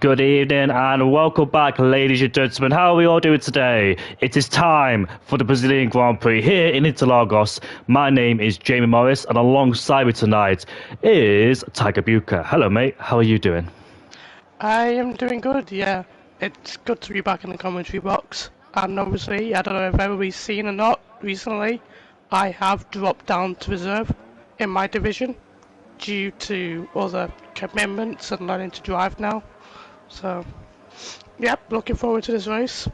Good evening and welcome back, ladies and gentlemen. How are we all doing today? It is time for the Brazilian Grand Prix here in Interlagos. My name is Jamie Morris and alongside me tonight is Tiger Bucher. Hello, mate. How are you doing? I am doing good, yeah. It's good to be back in the commentary box. And obviously, I don't know if everybody's seen or not recently, I have dropped down to reserve in my division due to other commitments and learning to drive now. So, yep, looking forward to this race.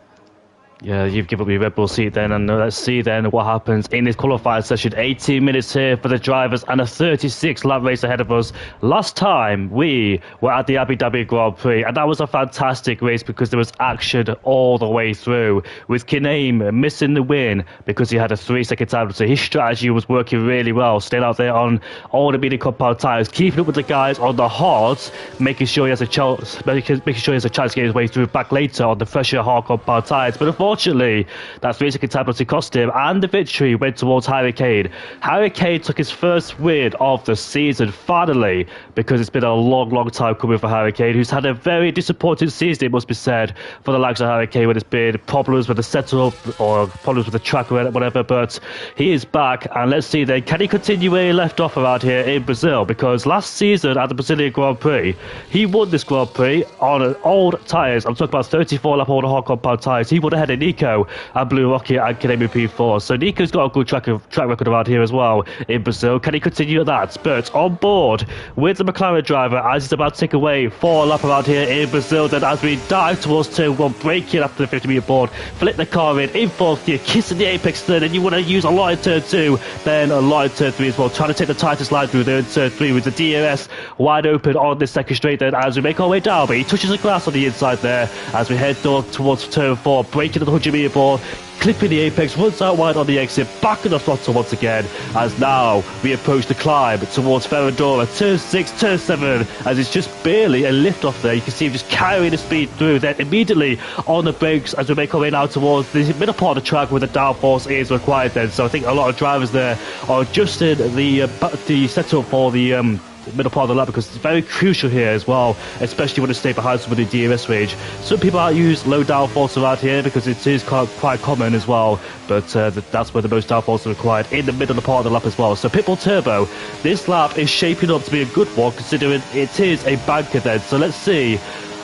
Yeah, you've given up your Red Bull seat then, and let's see then what happens in this qualifying session. 18 minutes here for the drivers and a 36-lap race ahead of us. Last time we were at the Abu Dhabi Grand Prix, and that was a fantastic race because there was action all the way through, with Kinaim missing the win because he had a 3-second time. So his strategy was working really well, staying out there on all the medium compound tyres, keeping up with the guys on the hards, making sure he has a chance, making sure he has a chance to get his way through back later on the fresher hard compound tyres. But unfortunately, that 3-second time penalty cost him, and the victory went towards Harry Kane. Harry Kane took his first win of the season, finally, because it's been a long time coming for Harry Kane, who's had a very disappointing season, it must be said, for the likes of Harry Kane, when it's been problems with the setup or problems with the track or whatever, but he is back, and let's see then, can he continue where he left off around here in Brazil? Because last season at the Brazilian Grand Prix, he won this Grand Prix on old tyres. I'm talking about 34-lap old hard compound tyres. He would have had Nico and Blue Rocket and Kinaim P4. So Nico's got a good track record around here as well in Brazil. Can he continue that? But on board with the McLaren driver as he's about to take away 4 lap around here in Brazil. Then as we dive towards turn 1, braking after the 50-meter board, flip the car in 4th gear, kissing the apex turn, and you want to use a lot in turn 2, then a lot in turn 3 as well. Trying to take the tightest line through there in turn 3 with the DRS wide open on this second straight then as we make our way down. But he touches the grass on the inside there as we head towards turn 4, braking at the 100-meter board, clipping the apex once out wide on the exit, back in the throttle once again, as now we approach the climb towards Ferradura, turn 6, turn 7, as it's just barely a lift off there. You can see him just carrying the speed through, then immediately on the brakes as we make our way now towards the middle part of the track where the downforce is required then. So I think a lot of drivers there are adjusting the setup for the middle part of the lap, because it's very crucial here as well, especially when they stay behind some of the DRS range. Some people use low downforce around here because it is quite common as well, but that's where the most downforce is required, in the middle part of the lap as well. So Pitbull Turbo, this lap is shaping up to be a good one considering it is a banker then. So let's see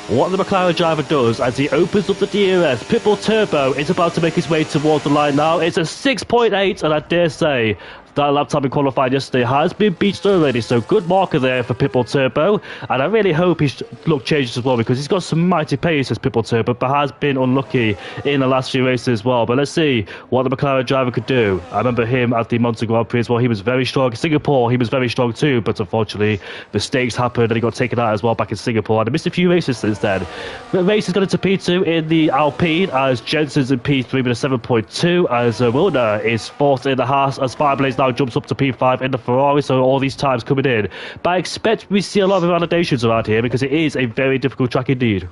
what the McLaren driver does as he opens up the DRS. Pitbull Turbo is about to make his way towards the line now. It's a 6.8, and I dare say that lap time in qualifying yesterday has been beached already, so good marker there for Pitbull Turbo, and I really hope his look changes as well, because he's got some mighty pace as Pitbull Turbo, but has been unlucky in the last few races as well. But let's see what the McLaren driver could do. I remember him at the Monza Grand Prix as well. He was very strong. In Singapore, he was very strong too, but unfortunately mistakes happened and he got taken out as well back in Singapore, and he missed a few races since then. The race is going to P2 in the Alpine, as Jensen's in P3 with a 7.2, as Wilner is 4th in the Haas, as Fireblaze now jumps up to P5 in the Ferrari. So all these times coming in, but I expect we see a lot of validations around here because it is a very difficult track indeed.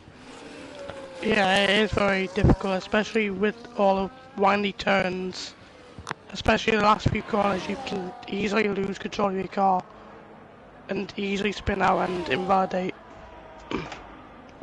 Yeah, it is very difficult, especially with all the windy turns, especially the last few corners. You can easily lose control of your car and easily spin out and invalidate.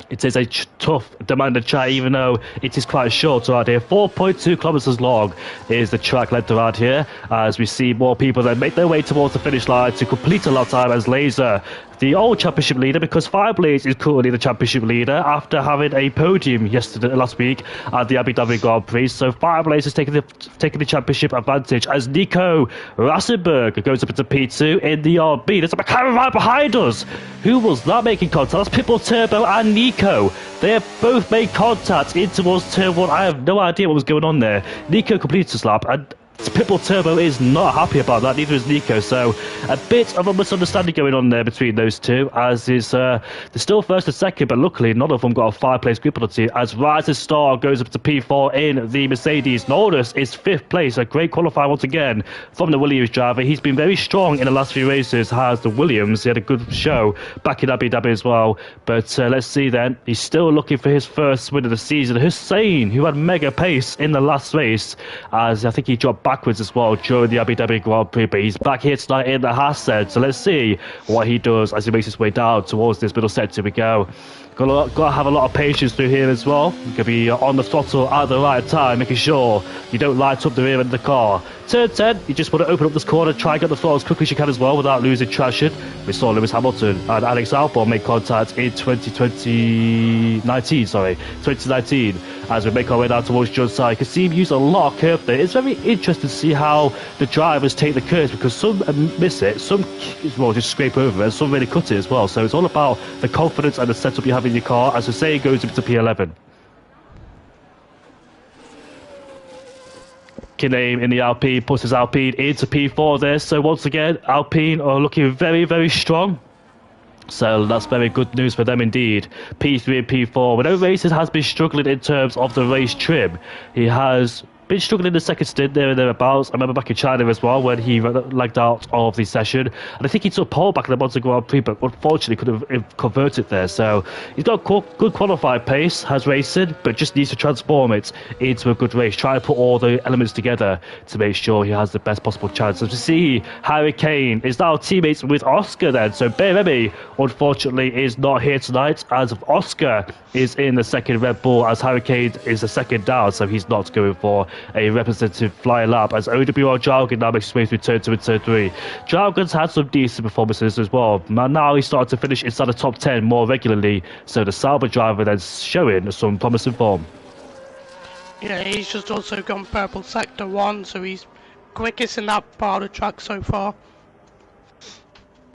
It is a tough, demanding track, even though it is quite short around here. 4.2 kilometers long is the track length around here, as we see more people that make their way towards the finish line to complete a lap time as Laser, the old championship leader, because Fireblaze is currently the championship leader after having a podium last week at the Abu Dhabi Grand Prix. So Fireblaze is taking the championship advantage as Nico Rassenberg goes up into P2 in the RB. There's a McLaren right behind us. Who was that making contact? That's Pitbull Turbo and Nico. They have both made contact in towards turn 1. I have no idea what was going on there. Nico completes his lap, and Pitbull Turbo is not happy about that, neither is Nico, so a bit of a misunderstanding going on there between those two, as is they're still first and second, but luckily none of them got a 5-place grid penalty, as Rising Star goes up to P4 in the Mercedes. Norris is 5th place, a great qualifier once again from the Williams driver. He's been very strong in the last few races, has the Williams. He had a good show back in Abu Dhabi as well, but let's see then, he's still looking for his first win of the season. Hussein, who had mega pace in the last race, as I think he dropped backwards as well during the Abu Dhabi Grand Prix, but he's back here tonight in the Haas set. So let's see what he does as he makes his way down towards this middle sector we go. Got to have a lot of patience through here as well. You can be on the throttle at the right time, making sure you don't light up the rear end of the car. Turn 10, you just want to open up this corner, try and get the throttle as quickly as you can as well without losing traction. We saw Lewis Hamilton and Alex Albon make contact in 2019, as we make our way down towards John's side. You can see him use a lot of curve there. It's very interesting to see how the drivers take the curves, because some miss it, some just scrape over it, and some really cut it as well. So it's all about the confidence and the setup you have in your car. As I say, it goes into P11. Name in the Alpine puts his Alpine into P4 there. So once again, Alpine are looking very, very strong. So that's very good news for them indeed. P3 and P4. We know Racing has been struggling in terms of the race trim. He has been struggling in the second stint there and thereabouts. I remember back in China as well when he lagged out of the session, and I think he took pole back in the Monza Grand Prix, but unfortunately couldn't have converted there. So he's got good qualified pace, has Racing, but just needs to transform it into a good race. Try to put all the elements together to make sure he has the best possible chance. As we see, Harry Kane is now teammates with Oscar then. So Beremy unfortunately is not here tonight, as Oscar is in the second Red Bull, as Harry Kane is the second down, so he's not going for a representative fly lap, as OWR Jargon now makes his way through turn 2 and turn 3. Jargon's had some decent performances as well. Now he's starting to finish inside the top 10 more regularly, so the Sauber driver then showing some promising form. Yeah, he's just also gone purple sector 1, so he's quickest in that part of the track so far.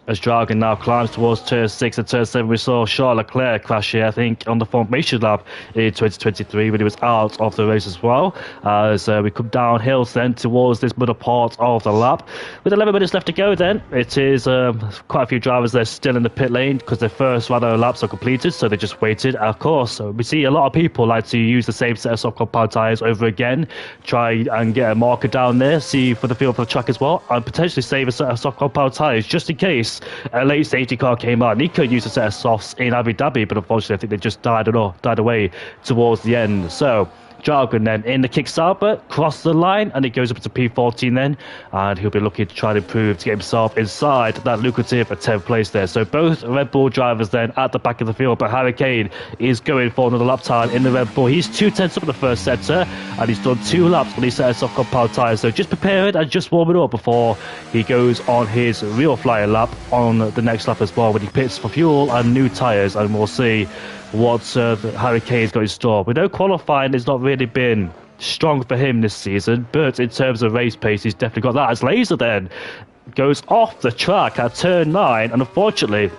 As Dragon now climbs towards turn 6 and turn 7, we saw Charles Leclerc crash here, I think, on the formation lap in 2023 when he was out of the race as well. As we come downhill then towards this middle part of the lap. With 11 minutes left to go then, it is quite a few drivers there still in the pit lane because their first round of laps are completed, so they just waited. Of course, we see a lot of people like to use the same set of soft compound tyres over again, try and get a marker down there, see for the feel for the track as well, and potentially save a set of soft compound tyres just in case a late safety car came out. Nico used a set of softs in Abu Dhabi, but unfortunately I think they just died away towards the end. So Jargon then in the kick Sauber, cross the line, and it goes up to P14 then, and he'll be looking to try and improve to get himself inside that lucrative 10th place there. So both Red Bull drivers then at the back of the field, but Harry Kane is going for another lap time in the Red Bull. He's 2/10 up in the first sector, and he's done 2 laps when he set his soft compound tyres, so just preparing and just warming up before he goes on his real flying lap on the next lap as well, when he pits for fuel and new tyres, and we'll see what Harry Kane's got in store. We know qualifying has not really been strong for him this season, but in terms of race pace, he's definitely got that. As Laser then goes off the track at turn 9, and unfortunately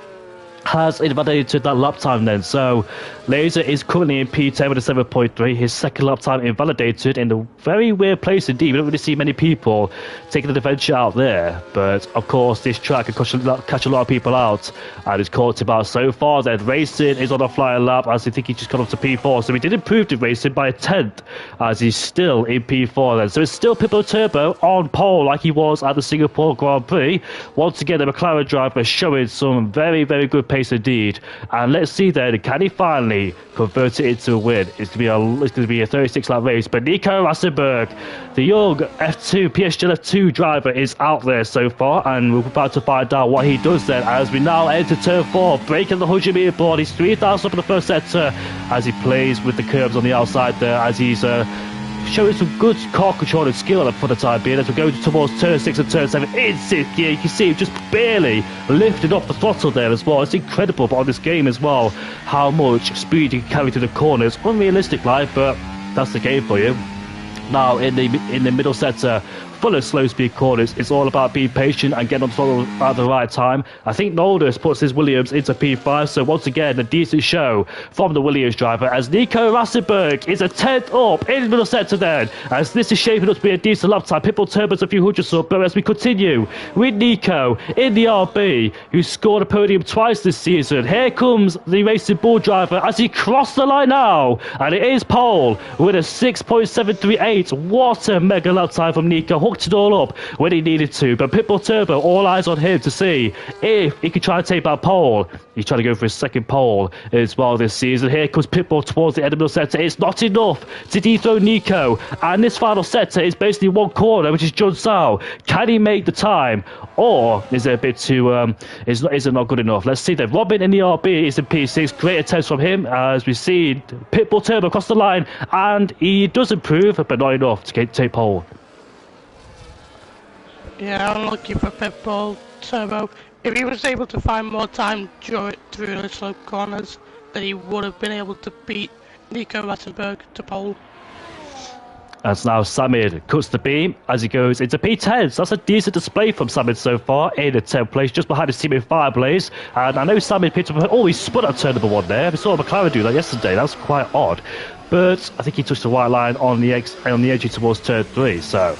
has invalidated that lap time then. So Laser is currently in P10 with a 7.3. His second lap time invalidated in a very weird place indeed. We don't really see many people taking the adventure out there, but of course this track can catch a lot of people out, and it's caught him out so far. Then Racing is on a flying lap, as I think he just got up to P4, so he did improve the Racing by a 10th, as he's still in P4 then. So it's still Pippo Turbo on pole like he was at the Singapore Grand Prix. Once again, the McLaren driver showing some very, very good pace indeed, and let's see then, can he finally convert it into a win? It's going to be a 36 lap race, but Nico Rosberg, the young F2 PSG F2 driver, is out there so far, and we're about to find out what he does then as we now enter turn 4, breaking the 100-meter board. He's 3,000 up in the first sector as he plays with the curbs on the outside there, as he's showing some good car control and skill for the time being. As we go towards turn 6 and turn 7 in 6th gear, you can see him just barely lifting off the throttle there as well. It's incredible, but on this game as well, how much speed you can carry through the corners. Unrealistic life, but that's the game for you. Now in the middle sector, full of slow speed corners, it's all about being patient and getting on the throttle at the right time. I think Noldus puts his Williams into P5, so once again a decent show from the Williams driver, as Nico Rosberg is a 10th up in the middle sector then, as this is shaping up to be a decent lap time. Pitbull Turbo's a few hundredths up, but as we continue with Nico in the RB, who scored a podium twice this season, here comes the Racing Bull driver as he crossed the line now, and it is pole with a 6.738. What a mega lap time from Nico. hooked it all up when he needed to. But Pitbull Turbo, all eyes on him to see if he could try to take that pole. He's trying to go for his second pole as well this season. Here comes Pitbull towards the end of the sector. It's not enough to dethrone Nico. And this final sector is basically one corner, which is Jun Sao. Can he make the time? Or is it a bit too, is it not good enough? Let's see then. Robin in the RB is in P6. Great attempts from him as we see Pitbull Turbo across the line. And he does improve, but not enough to take pole. Yeah, I'm looking for Pitbull Turbo. If he was able to find more time through the slope corners, then he would have been able to beat Nico Rattenberg to pole. As now Samid cuts the beam as he goes into P10. So that's a decent display from Samid so far in the 10th place, just behind his team in Fireblaze. And I know Samid picked up. Oh, he spun at turn number 1 there. We saw McLaren do that yesterday. That was quite odd. But I think he touched the white line on the edge towards turn 3. So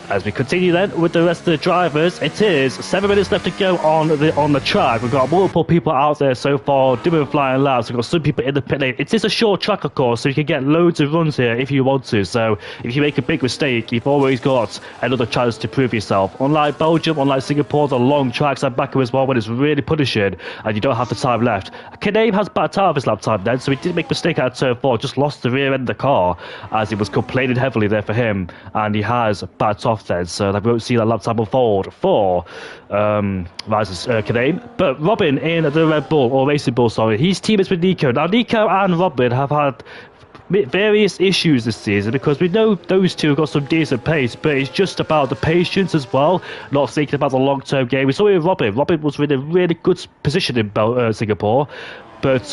as we continue then with the rest of the drivers, it is 7 minutes left to go on the track. We've got multiple people out there so far doing flying laps. We've got some people in the pit lane. It is a short track, of course, so you can get loads of runs here if you want to. So if you make a big mistake, you've always got another chance to prove yourself. Unlike Belgium, unlike Singapore, the long tracks are back as well when it's really punishing and you don't have the time left. Kaname has bad time of his lap time then, so he did make a mistake at turn 4, just lost the rear end of the car as he was complaining heavily there for him, and he has backed off then, so that we won't see that lap time unfold for Kaname. But Robin in the Red Bull, or Racing Bull, sorry, his team is with Nico. Now Nico and Robin have had various issues this season because we know those two have got some decent pace, but it's just about the patience as well, not thinking about the long-term game. We saw it with Robin. Robin was in a really good position in Singapore, but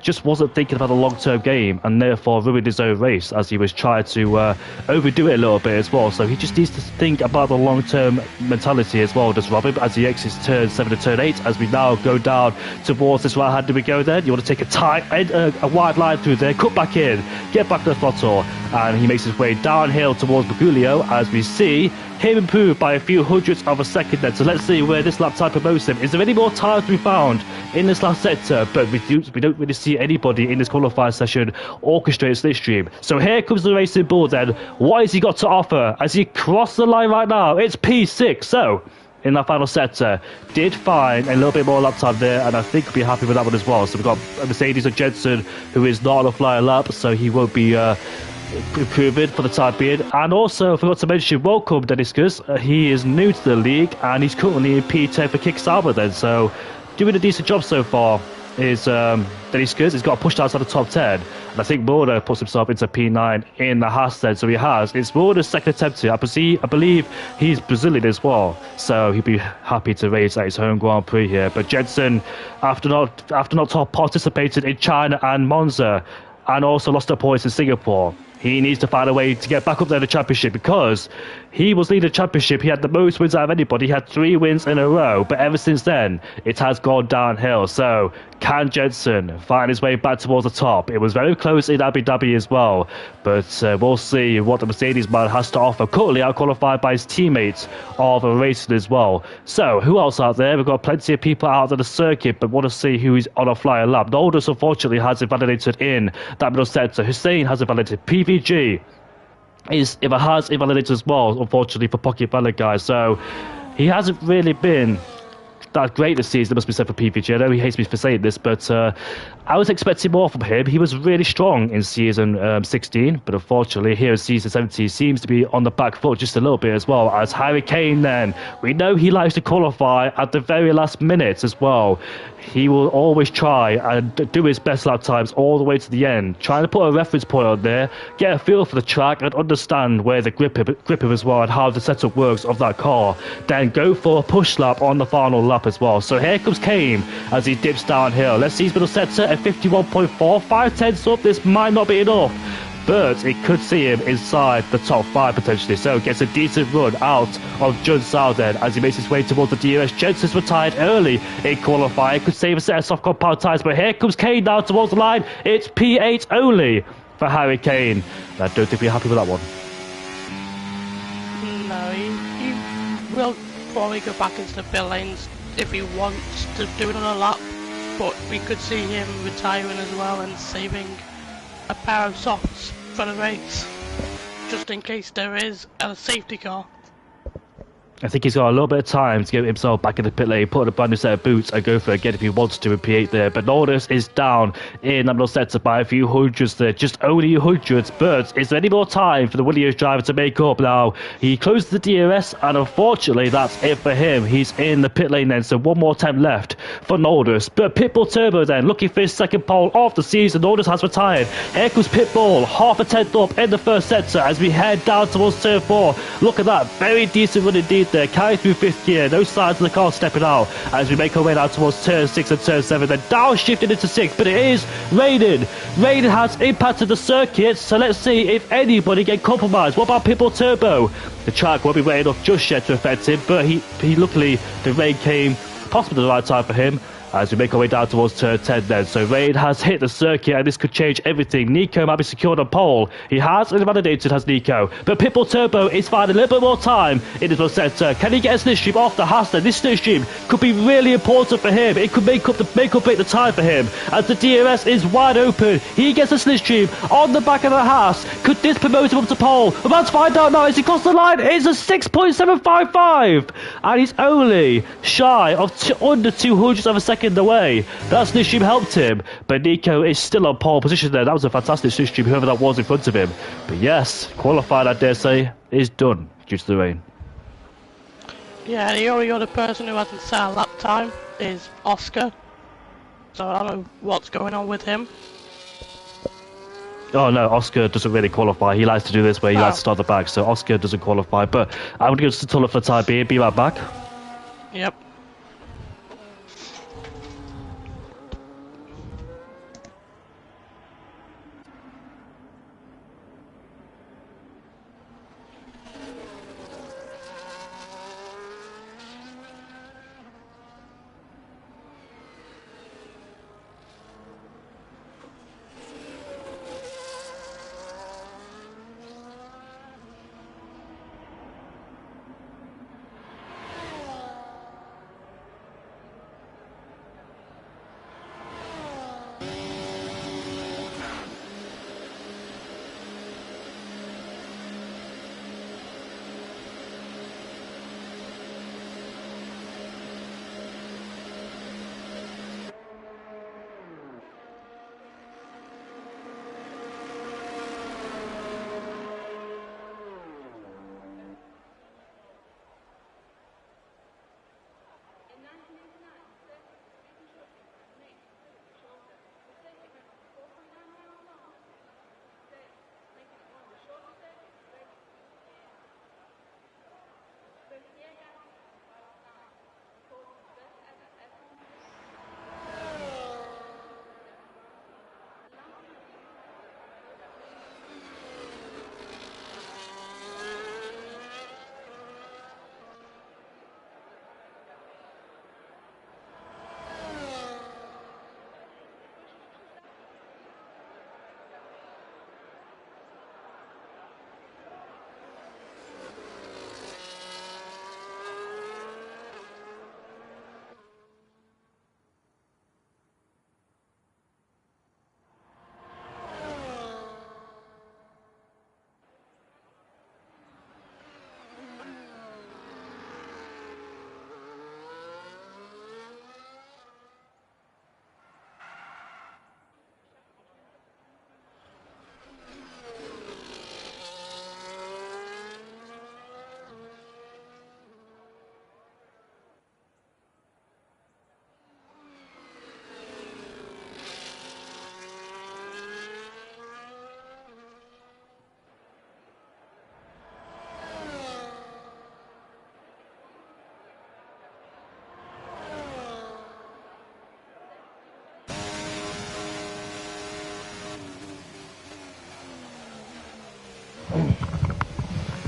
just wasn't thinking about the long-term game and therefore ruined his own race as he was trying to overdo it a little bit as well. So he just needs to think about the long-term mentality as well, does Robin, as he exits turn 7 to turn 8. As we now go down towards this right hand, do we go there? You want to take a wide line through there, cut back in, get back to the throttle, and he makes his way downhill towards Bagulio as we see him improved by a few hundredths of a second then. So let's see where this lap time promotes him. Is there any more time to be found in this last sector? But we don't really see anybody in this qualifying session orchestrate slipstream. So here comes the Racing Bull then. What has he got to offer as he crosses the line right now? It's P6. So in that final sector, did find a little bit more lap time there, and I think we'll be happy with that one as well. So we've got Mercedes and Jensen, who is not on a flyer lap, so he won't be improving for the time being. And also, I forgot to mention, welcome Deniscus. He is new to the league, and he's currently in P10 for Kick Sauber then, so doing a decent job so far is Deniscus. He's got pushed outside the top 10, and I think Mulder puts himself into P9 in the Haas then, so he has. It's Mulder's second attempt here. I believe he's Brazilian as well, so he'd be happy to race at his home Grand Prix here. But Jensen, after not participating in China and Monza, and also lost the points in Singapore, he needs to find a way to get back up there in the championship, because he was leading the championship. He had the most wins out of anybody. He had 3 wins in a row, but ever since then, it has gone downhill. So can Jensen find his way back towards the top? It was very close in Abu Dhabi as well, but we'll see what the Mercedes man has to offer. Currently out-qualified by his teammates of racing as well. So who else out there? We've got plenty of people out on the circuit, but want to see who is on a flyer lap. Noldus unfortunately has invalidated in that middle sector. Hussein has invalidated. PVG has invalidated as well, unfortunately, for Pocket Ballad guys. So he hasn't really been that great this season, it must be said, for PVG. I know he hates me for saying this, but I was expecting more from him. He was really strong in season 16, but unfortunately here in season 17 he seems to be on the back foot just a little bit as well. As Harry Kane then, we know he likes to qualify at the very last minute as well. He will always try and do his best lap times all the way to the end, trying to put a reference point on there, get a feel for the track and understand where the grip as well and how the setup works of that car, then go for a push lap on the final lap as well. So here comes Kane as he dips downhill. Let's see his middle sector at 51.4, 5/10 up. This might not be enough, but it could see him inside the top 5 potentially. So gets a decent run out of Jun Sao then as he makes his way towards the DRS. Jensen's retired early in qualifying, could save a set of soft compound tyres, but here comes Kane now towards the line. It's P8 only for Harry Kane. I don't think we're happy with that one. No, he will probably go back into the pit lanes if he wants to do another lap, but we could see him retiring as well and saving a pair of softs for the race, just in case there is a safety car. I think he's got a little bit of time to get himself back in the pit lane, put on a brand new set of boots and go for it again if he wants to in P8 there. But Norris is down in that middle sector by a few hundreds there, just only hundreds. But is there any more time for the Williams driver to make up? Now, he closed the DRS and unfortunately that's it for him. He's in the pit lane then, so one more time left for Norris. But Pitbull Turbo then, looking for his second pole of the season. Norris has retired. Here comes Pitbull, half a tenth up in the first sector as we head down towards turn 4. Look at that, very decent run indeed there, carry through 5th gear, no signs of the car stepping out as we make our way now towards turn 6 and turn 7, then downshifting into 6, but it is raining. Rain has impacted the circuit, so let's see if anybody get compromised. What about Pitbull Turbo? The track won't be waiting off just yet to affect him, but he luckily the rain came possibly the right time for him as we make our way down towards turn 10 then. So rain has hit the circuit and this could change everything. Nico might be secured on pole. He has invalidated, has Nico. But Pitbull Turbo is finding a little bit more time in his centre. Can he get a slipstream off the Haas then? This slipstream could be really important for him. It could make up the time for him as the DRS is wide open. He gets a slipstream on the back of the Haas. Could this promote him up to pole? We're about to find out now. As he crossed the line, it's a 6.755 and he's only shy of under 200 of a second away. That slipstream helped him, but Nico is still on pole position there. That was a fantastic slipstream, whoever that was in front of him. But yes, qualified, I dare say, is done due to the rain. Yeah, the only other person who hasn't set a lap time is Oscar. So I don't know what's going on with him. Oh no, Oscar doesn't really qualify. He likes to do this where he likes to start the back, so Oscar doesn't qualify. But I'm going to go to the tunnel for the time being. Be right back. Yep.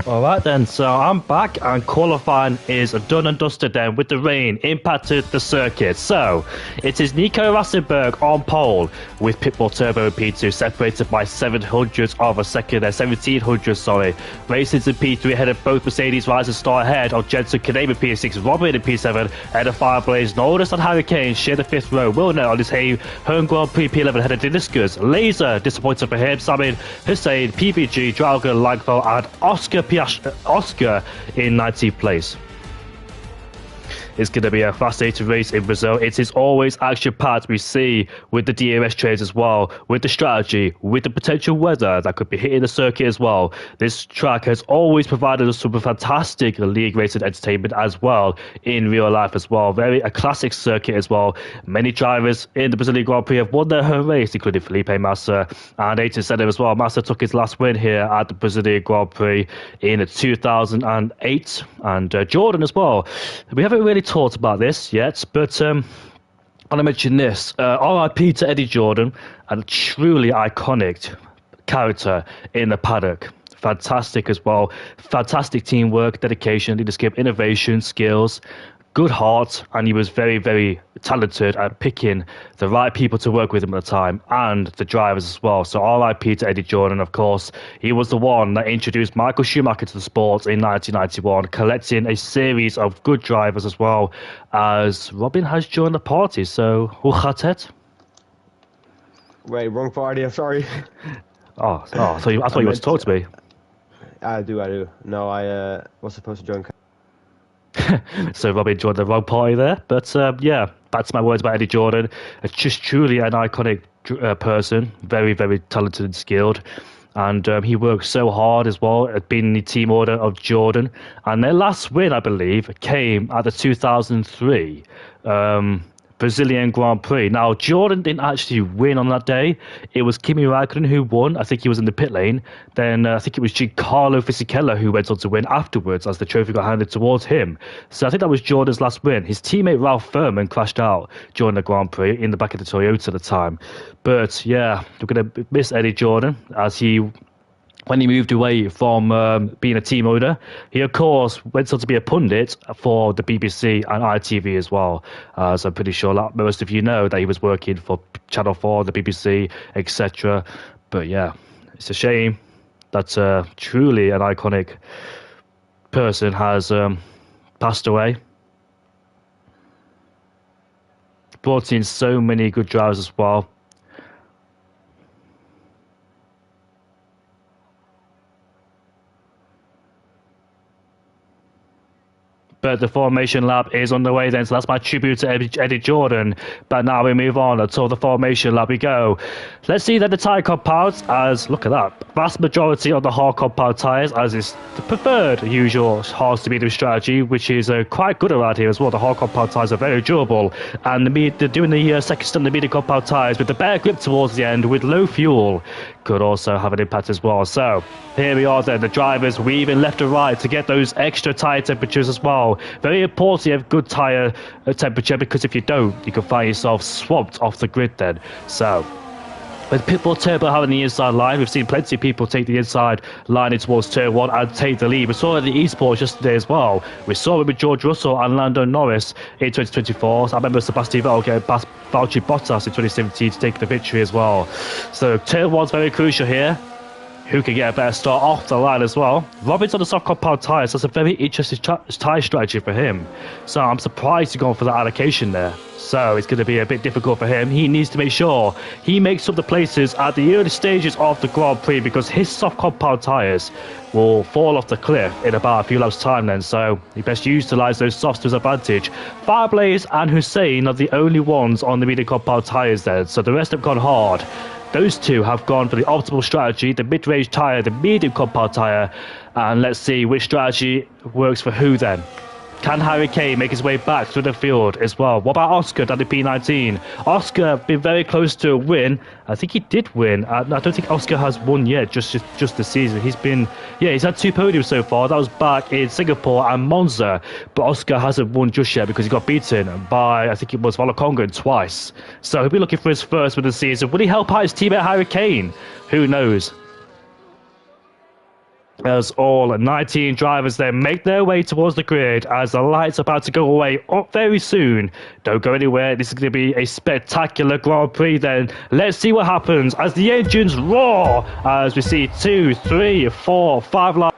Alright then, so I'm back and qualifying is done and dusted then with the rain impacted the circuit. So it is Nico Rassenberg on pole with Pitbull Turbo in P2 separated by 700 of a second there, 1700 sorry. Racing's in P3 ahead of both Mercedes Rise and Star ahead of Jensen Caname in P6, Robin in P7 ahead of Fireblaze, Norris and Hurricane share the 5th row, Wilner on his home Grand Prix P11 ahead of Daniscus, Laser disappointed for him, Samin, Hussein, PBG, Dragon, Langfeld and Oscar in 19th place. it's going to be a fascinating race in Brazil. It is always action-packed. We see with the DRS trades as well, with the strategy, with the potential weather that could be hitting the circuit as well. This track has always provided us some fantastic league-rated entertainment as well in real life as well. Very a classic circuit as well. Many drivers in the Brazilian Grand Prix have won their home race, including Felipe Massa and S17 as well. Massa took his last win here at the Brazilian Grand Prix in 2008, and Jordan as well. We haven't really talked about this yet, but I want to mention this. RIP to Eddie Jordan, a truly iconic character in the paddock. Fantastic as well. Fantastic teamwork, dedication, leadership, innovation, skills, good heart, and he was very, very talented at picking the right people to work with him at the time and the drivers as well. So RIP to Eddie Jordan, of course. He was the one that introduced Michael Schumacher to the sport in 1991, collecting a series of good drivers as well, as Robin has joined the party. So, hoe gaat het? Wait, wrong party, I'm sorry. I thought you were to talk to me. I do. No, I was supposed to join. So Robin joined the wrong party there. But yeah, back to my words about Eddie Jordan. Just truly an iconic person. Very, very talented and skilled. And he worked so hard as well at being the team order of Jordan. And their last win, I believe, came at the 2003 Brazilian Grand Prix. Now, Jordan didn't actually win on that day. It was Kimi Räikkönen who won. I think he was in the pit lane. Then I think it was Giancarlo Fisichella who went on to win afterwards as the trophy got handed towards him. So I think that was Jordan's last win. His teammate Ralph Furman crashed out during the Grand Prix in the back of the Toyota at the time. But yeah, we're going to miss Eddie Jordan as when he moved away from being a team owner, he, of course, went on to be a pundit for the BBC and ITV as well. So I'm pretty sure that most of you know that he was working for Channel 4, the BBC, etc. But yeah, it's a shame that truly an iconic person has passed away. Brought in so many good drivers as well. But the formation lap is on the way then, so that's my tribute to Eddie Jordan. But now we move on until the formation lap we go. Let's see then the tyre compounds, as look at that. Vast majority of the hard compound tyres, as is the preferred usual hard to medium strategy, which is quite good around here as well. The hard compound tyres are very durable, and they're doing the second stint, the medium compound tyres with the better grip towards the end with low fuel could also have an impact as well. So here we are then, the drivers weaving left and right to get those extra tyre temperatures as well. Very important to have good tyre temperature, because if you don't, you can find yourself swamped off the grid then. So with Pitbull Turbo having the inside line, we've seen plenty of people take the inside line in towards turn one and take the lead. We saw it in the esports yesterday as well. We saw it with George Russell and Lando Norris in 2024. So I remember Sebastian Vettel getting past Valtteri Bottas in 2017 to take the victory as well. So turn one's very crucial here. Who can get a better start off the line as well? Robin's on the soft compound tyres. That's a very interesting tyre strategy for him. So I'm surprised he's gone for that allocation there. So it's going to be a bit difficult for him. He needs to make sure he makes up the places at the early stages of the Grand Prix, because his soft compound tyres will fall off the cliff in about a few laps time then. So he best utilise those softs to his advantage. Fireblaze and Hussein are the only ones on the medium compound tyres then. So the rest have gone hard. Those two have gone for the optimal strategy, the mid-range tyre, the medium compound tyre, and let's see which strategy works for who then. Can Harry Kane make his way back through the field as well? What about Oscar down the P19? Oscar been very close to a win. I think he did win. I don't think Oscar has won yet, just this season. He's had 2 podiums so far. That was back in Singapore and Monza. But Oscar hasn't won just yet because he got beaten by, I think it was Valokongan twice. So he'll be looking for his first win of the season. Will he help out his teammate Harry Kane? Who knows? As all 19 drivers then make their way towards the grid as the lights are about to go away up very soon. Don't go anywhere. This is going to be a spectacular Grand Prix then. Let's see what happens as the engines roar as we see 2, 3, 4, 5 lights.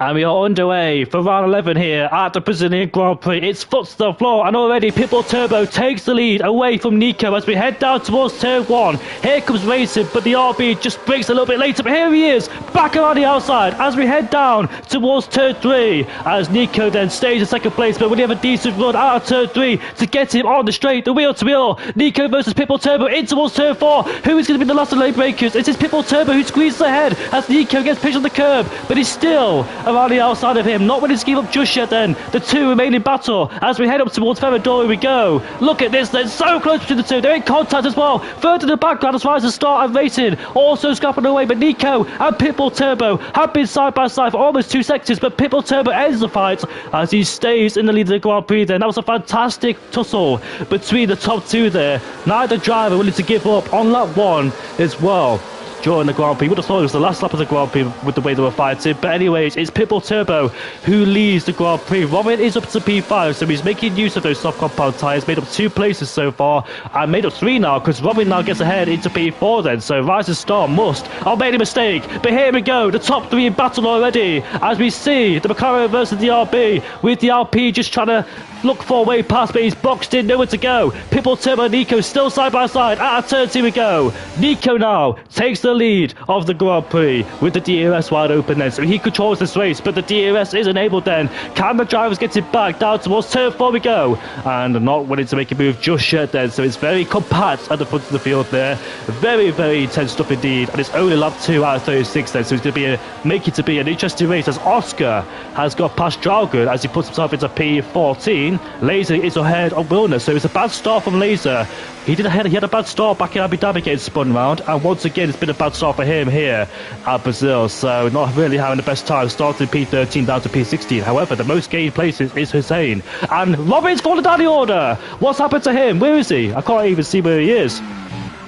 And we are underway for round 11 here at the Brazilian Grand Prix. It's foot to the floor, and already Pitbull Turbo takes the lead away from Nico as we head down towards turn 1. Here comes Racing, but the RB just breaks a little bit later. But here he is, back around the outside as we head down towards turn 3. As Nico then stays in second place, but we have a decent run out of turn 3 to get him on the straight, the wheel to wheel. Nico versus Pitbull Turbo in towards turn 4. Who is going to be the last of the lane breakers? It is Pitbull Turbo who squeezes ahead as Nico gets pitched on the curb, but he's still around the outside of him, not willing to give up just yet. Then the two remain in battle as we head up towards Ferrador. We go. Look at this, they're so close between the two. They're in contact as well. Third in the background as far as the start of Racing, also scrapping away, but Nico and Pitbull Turbo have been side by side for almost 2 seconds, but Pitbull Turbo ends the fight as he stays in the lead of the Grand Prix. Then that was a fantastic tussle between the top two there. Neither driver willing to give up on lap 1 as well during the Grand Prix. Would have thought it was the last lap of the Grand Prix with the way they were fighting, but anyways, it's Pitbull Turbo who leads the Grand Prix. Robin is up to P5, so he's making use of those soft compound tyres, made up 2 places so far, and made up 3 now, because Robin now gets ahead into P4 then, so Rising Star must have made a mistake. But here we go, the top 3 in battle already, as we see the McLaren versus the RB, with the RP just trying to look for a way past, but he's boxed in, nowhere to go. Pitbull Turbo and Nico still side by side. Out of turn 2 we go. Nico now takes the lead of the Grand Prix with the DRS wide open then, so he controls this race, but the DRS is enabled then. Can the drivers get it back? Down towards turn 4 we go, and not willing to make a move just yet then, so it's very compact at the front of the field there. Very, very intense stuff indeed, and it's only lap 2 out of 36 then, so it's going to be make it to be an interesting race as Oscar has got past Draugr as he puts himself into P14. Laser is ahead of Wilner, so it's a bad start from Laser. He had a bad start back in Abu Dhabi getting spun round, and once again it's been a bad start for him here at Brazil, so not really having the best time, starting P13 down to P16. However, the most gained places is Hussein, and Robin's fallen down the order. What's happened to him? Where is he? I can't even see where he is.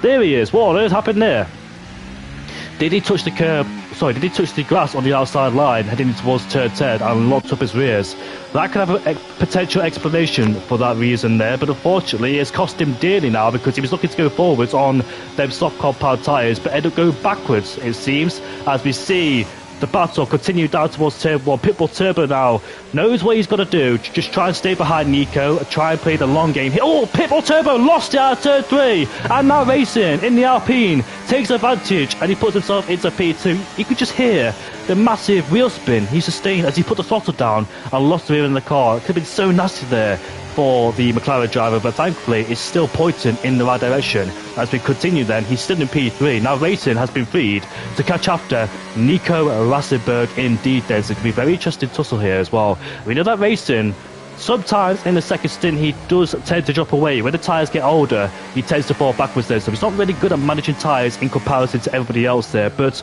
There he is. What on earth happened there? Did he touch the curb? Sorry, did he touch the grass on the outside line heading towards turn 10 and locked up his rears? That could have a potential explanation for that reason there, but unfortunately it's cost him dearly now, because he was looking to go forwards on them soft compound tyres, but ended up going backwards, it seems, as we see the battle continue down towards turn 1. Pitbull Turbo now knows what he's got to do. Just try and stay behind Nico, try and play the long game. Oh, Pitbull Turbo lost it out of turn 3, and now Racing in the Alpine takes advantage, and he puts himself into P2. You could just hear the massive wheel spin he sustained as he put the throttle down and lost the rear in the car. It could have been so nasty there for the McLaren driver, but thankfully it's still pointing in the right direction. As we continue then, he's still in P3. Now Racing has been freed to catch after Nico Rassenberg indeed then, so it could be a very interesting tussle here as well. We know that Racing, sometimes in the second stint he does tend to drop away. When the tyres get older, he tends to fall backwards there, so he's not really good at managing tyres in comparison to everybody else there. But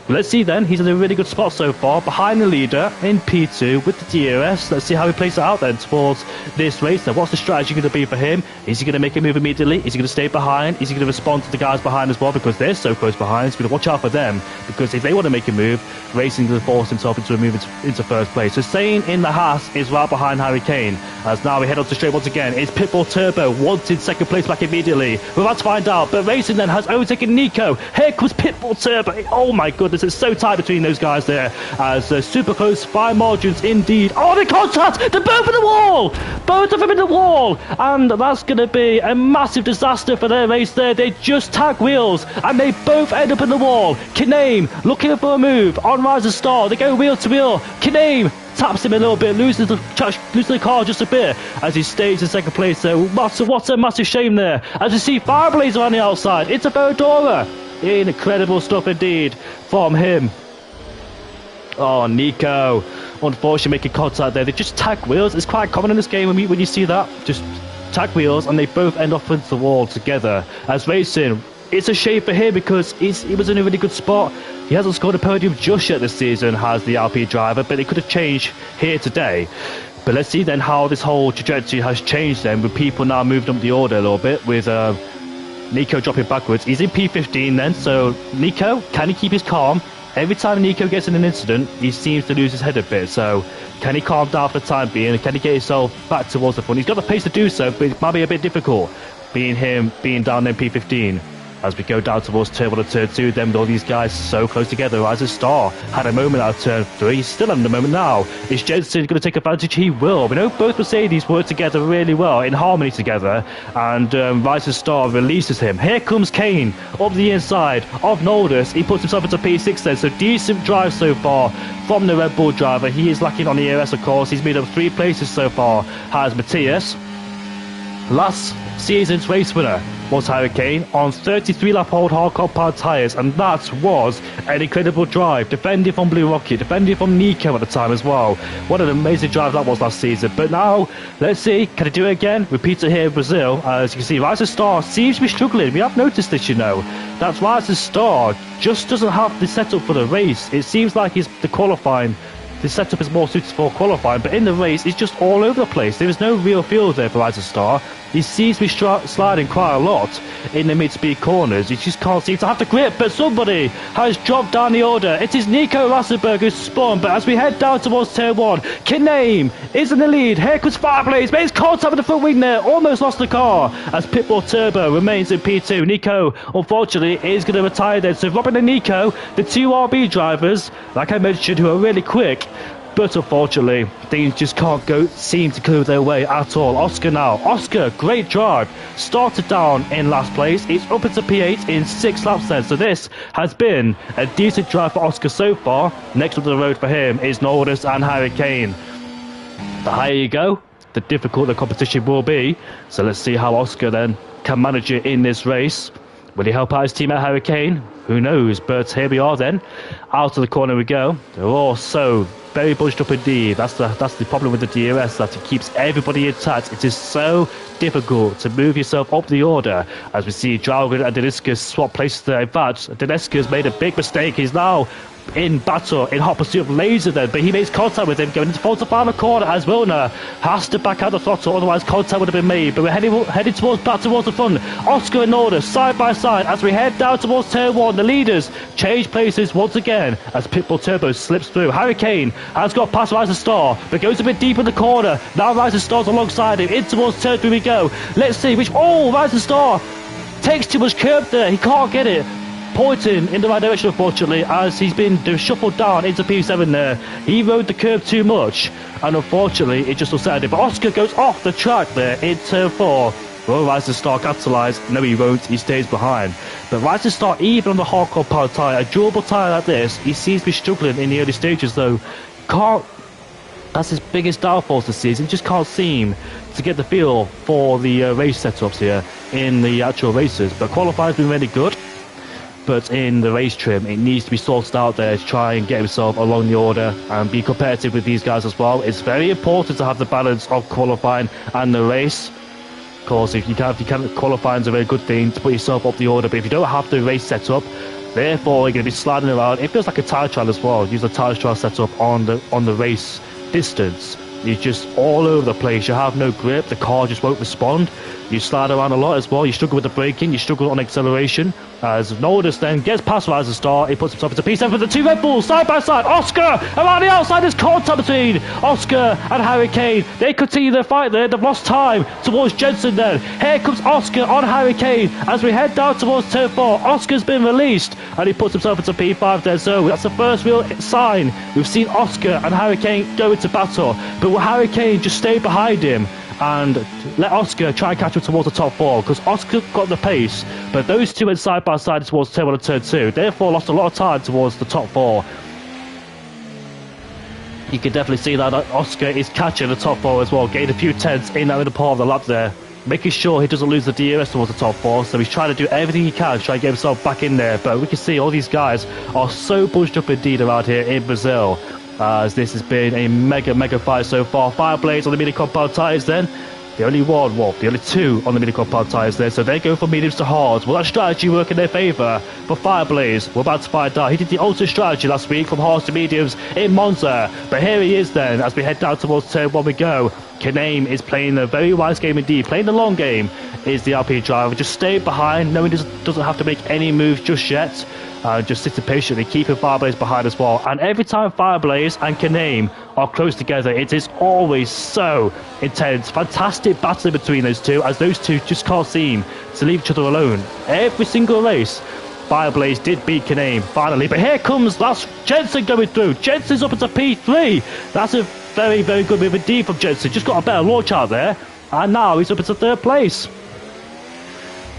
let's see then, he's in a really good spot so far, behind the leader in P2 with the DRS. Let's see how he plays it out then towards this race then. What's the strategy going to be for him? Is he going to make a move immediately? Is he going to stay behind? Is he going to respond to the guys behind as well, because they're so close behind? He's going to watch out for them, because if they want to make a move, Racing going to force himself into a move into first place. So Hussein in the Haas is right behind Harry Kane, as now we head on to straight once again. It's Pitbull Turbo wanted second place back immediately. We're about to find out, but Racing then has overtaken Nico. Here comes Pitbull Turbo. Oh my goodness, it's so tight between those guys there, as super close, fine margins indeed. Oh, the contact! They're both in the wall! Both of them in the wall! And that's going to be a massive disaster for their race there. They just tag wheels, and they both end up in the wall. Kinane looking for a move on Rising Star. They go wheel to wheel. Kinane taps him a little bit, loses the car just a bit as he stays in second place there. What a massive shame there, as you see Fireblazer on the outside. It's a Ferradora. Incredible stuff indeed from him. Oh, Nico, unfortunately making contact there. They just tag wheels. It's quite common in this game when you see that. Just tag wheels, and they both end up into the wall together. As Racing, it's a shame for him, because he was in a really good spot. He hasn't scored a podium just yet this season, has the RP driver, but it could have changed here today. But let's see then how this whole trajectory has changed then, with people now moved up the order a little bit, with Nico dropping backwards. He's in P15 then, so Nico, can he keep his calm? Every time Nico gets in an incident, he seems to lose his head a bit, so can he calm down for the time being, and can he get himself back towards the front? He's got the pace to do so, but it might be a bit difficult, being down in P15. as we go down towards turn 1 and turn 2. Then with all these guys so close together, Rising Star had a moment out of turn 3, still having a moment now. Is Jensen going to take advantage? He will. We know both Mercedes work together really well, in harmony together, and Rising Star releases him. Here comes Kane up the inside of Noldus. He puts himself into P6 then, so decent drive so far from the Red Bull driver. He is lacking on the ERS, of course. He's made up 3 places so far. Has Matthias. Last season's race winner was Harry Kane on 33 lap old hardcore powered tyres, and that was an incredible drive, defending from Blue Rocket, defending from Nico at the time as well. What an amazing drive that was last season. But now, let's see, can he do it again? Repeat it here in Brazil. As you can see, Rising Star seems to be struggling. We have noticed this, you know. That's Rising Star just doesn't have the setup for the race. It seems like he's the qualifying. The setup is more suited for qualifying, but in the race, it's just all over the place. There is no real feel there for Rising Star. He seems to be sliding quite a lot in the mid-speed corners. He just can't seem to have the grip, but somebody has dropped down the order. It is Nico Rassenberg who's spun, but as we head down towards turn 1, Kiname is in the lead. Here comes Fireblaze, makes contact with the front wing there, almost lost the car, as Pitbull Turbo remains in P2. Nico, unfortunately, is going to retire then. So Robin and Nico, the 2 RB drivers, like I mentioned, who are really quick, but unfortunately, things just can't seem to go their way at all. Oscar now. Oscar, great drive. Started down in last place. It's up into P8 in 6 laps then. So this has been a decent drive for Oscar so far. Next up the road for him is Nordis and Harry Kane. The higher you go, the difficult the competition will be. So let's see how Oscar then can manage it in this race. Will he help out his teammate Harry Kane? Who knows? But here we are then. Out of the corner we go. They're all so very bunched up indeed. That's the problem with the DRS, that it keeps everybody intact. It is so difficult to move yourself up the order. As we see Dragon and Deniska swap places there. In fact, Deniska's made a big mistake. He's now in battle, in hot pursuit of Laser then, but he makes contact with him going into the final corner as Wilner has to back out the throttle, otherwise contact would have been made. But we're heading back towards the front. Oscar and Norda side by side as we head down towards turn 1. The leaders change places once again as Pitbull Turbo slips through. Harry Kane has got past Rising Star, but goes a bit deep in the corner. Now Rising Star's alongside him. In towards turn 3 we go. Let's see which... Oh, Rising Star takes too much curb there. He can't get it. Pointing in the right direction, unfortunately, as he's been shuffled down into P7 there. He rode the curve too much, and unfortunately, it just upset him. But Oscar goes off the track there in turn 4. Will Rising Star capitalise? No, he won't. He stays behind. But Rising Star, even on the hardcore power tyre, a durable tyre like this, he seems to be struggling in the early stages, though. That's his biggest downfall this season. He just can't seem to get the feel for the race setups here in the actual races. But qualifying's been really good. But in the race trim, it needs to be sorted out there to try and get himself along the order and be competitive with these guys as well. It's very important to have the balance of qualifying and the race. Of course, if you can't qualifying is a very good thing to put yourself up the order. But if you don't have the race set up, therefore you're going to be sliding around. It feels like a tyre trial as well. Use a tyre trial setup on the race distance. You're just all over the place. You have no grip. The car just won't respond. You slide around a lot as well. You struggle with the braking. You struggle on acceleration. As Nordis then gets past Rising Star, he puts himself into P7 with the 2 Red Bulls side by side. Oscar around the outside. There's contact between Oscar and Harry Kane. They continue their fight there. They've lost time towards Jensen then. Here comes Oscar on Harry Kane as we head down towards turn 4. Oscar's been released and he puts himself into P5 there. So that's the first real sign. We've seen Oscar and Harry Kane go into battle, but will Harry Kane just stay behind him and let Oscar try and catch him towards the top 4, because Oscar got the pace, but those two went side by side towards turn 1 and turn 2, therefore lost a lot of time towards the top 4. You can definitely see that Oscar is catching the top 4 as well, getting a few tenths in that middle part of the lap there, making sure he doesn't lose the DRS towards the top 4, so he's trying to do everything he can to try and get himself back in there. But we can see all these guys are so bunched up indeed around here in Brazil, as this has been a mega fight so far. Fireblades on the mini compound tyres then. The only two on the mini compound tyres there, so they go from mediums to hards. Will that strategy work in their favour? For Fireblaze, we're about to find out. He did the ultimate strategy last week from hards to mediums in Monza, but here he is then as we head down towards turn 1 we go. Kiname is playing a very wise game indeed, playing the long game is the Alpine driver. Just stay behind, knowing he doesn't have to make any moves just yet. Just sitting patiently, keeping Fireblaze behind as well. And every time Fireblaze and Kiname are close together. It is always so intense. Fantastic battle between those two, as those two just can't seem to leave each other alone. Every single race, Fireblaze did beat Kaname finally, but here comes that's Jensen going through. Jensen's up into P3. That's a very, very good move indeed from Jensen. Just got a better launch out there, and now he's up into 3rd place.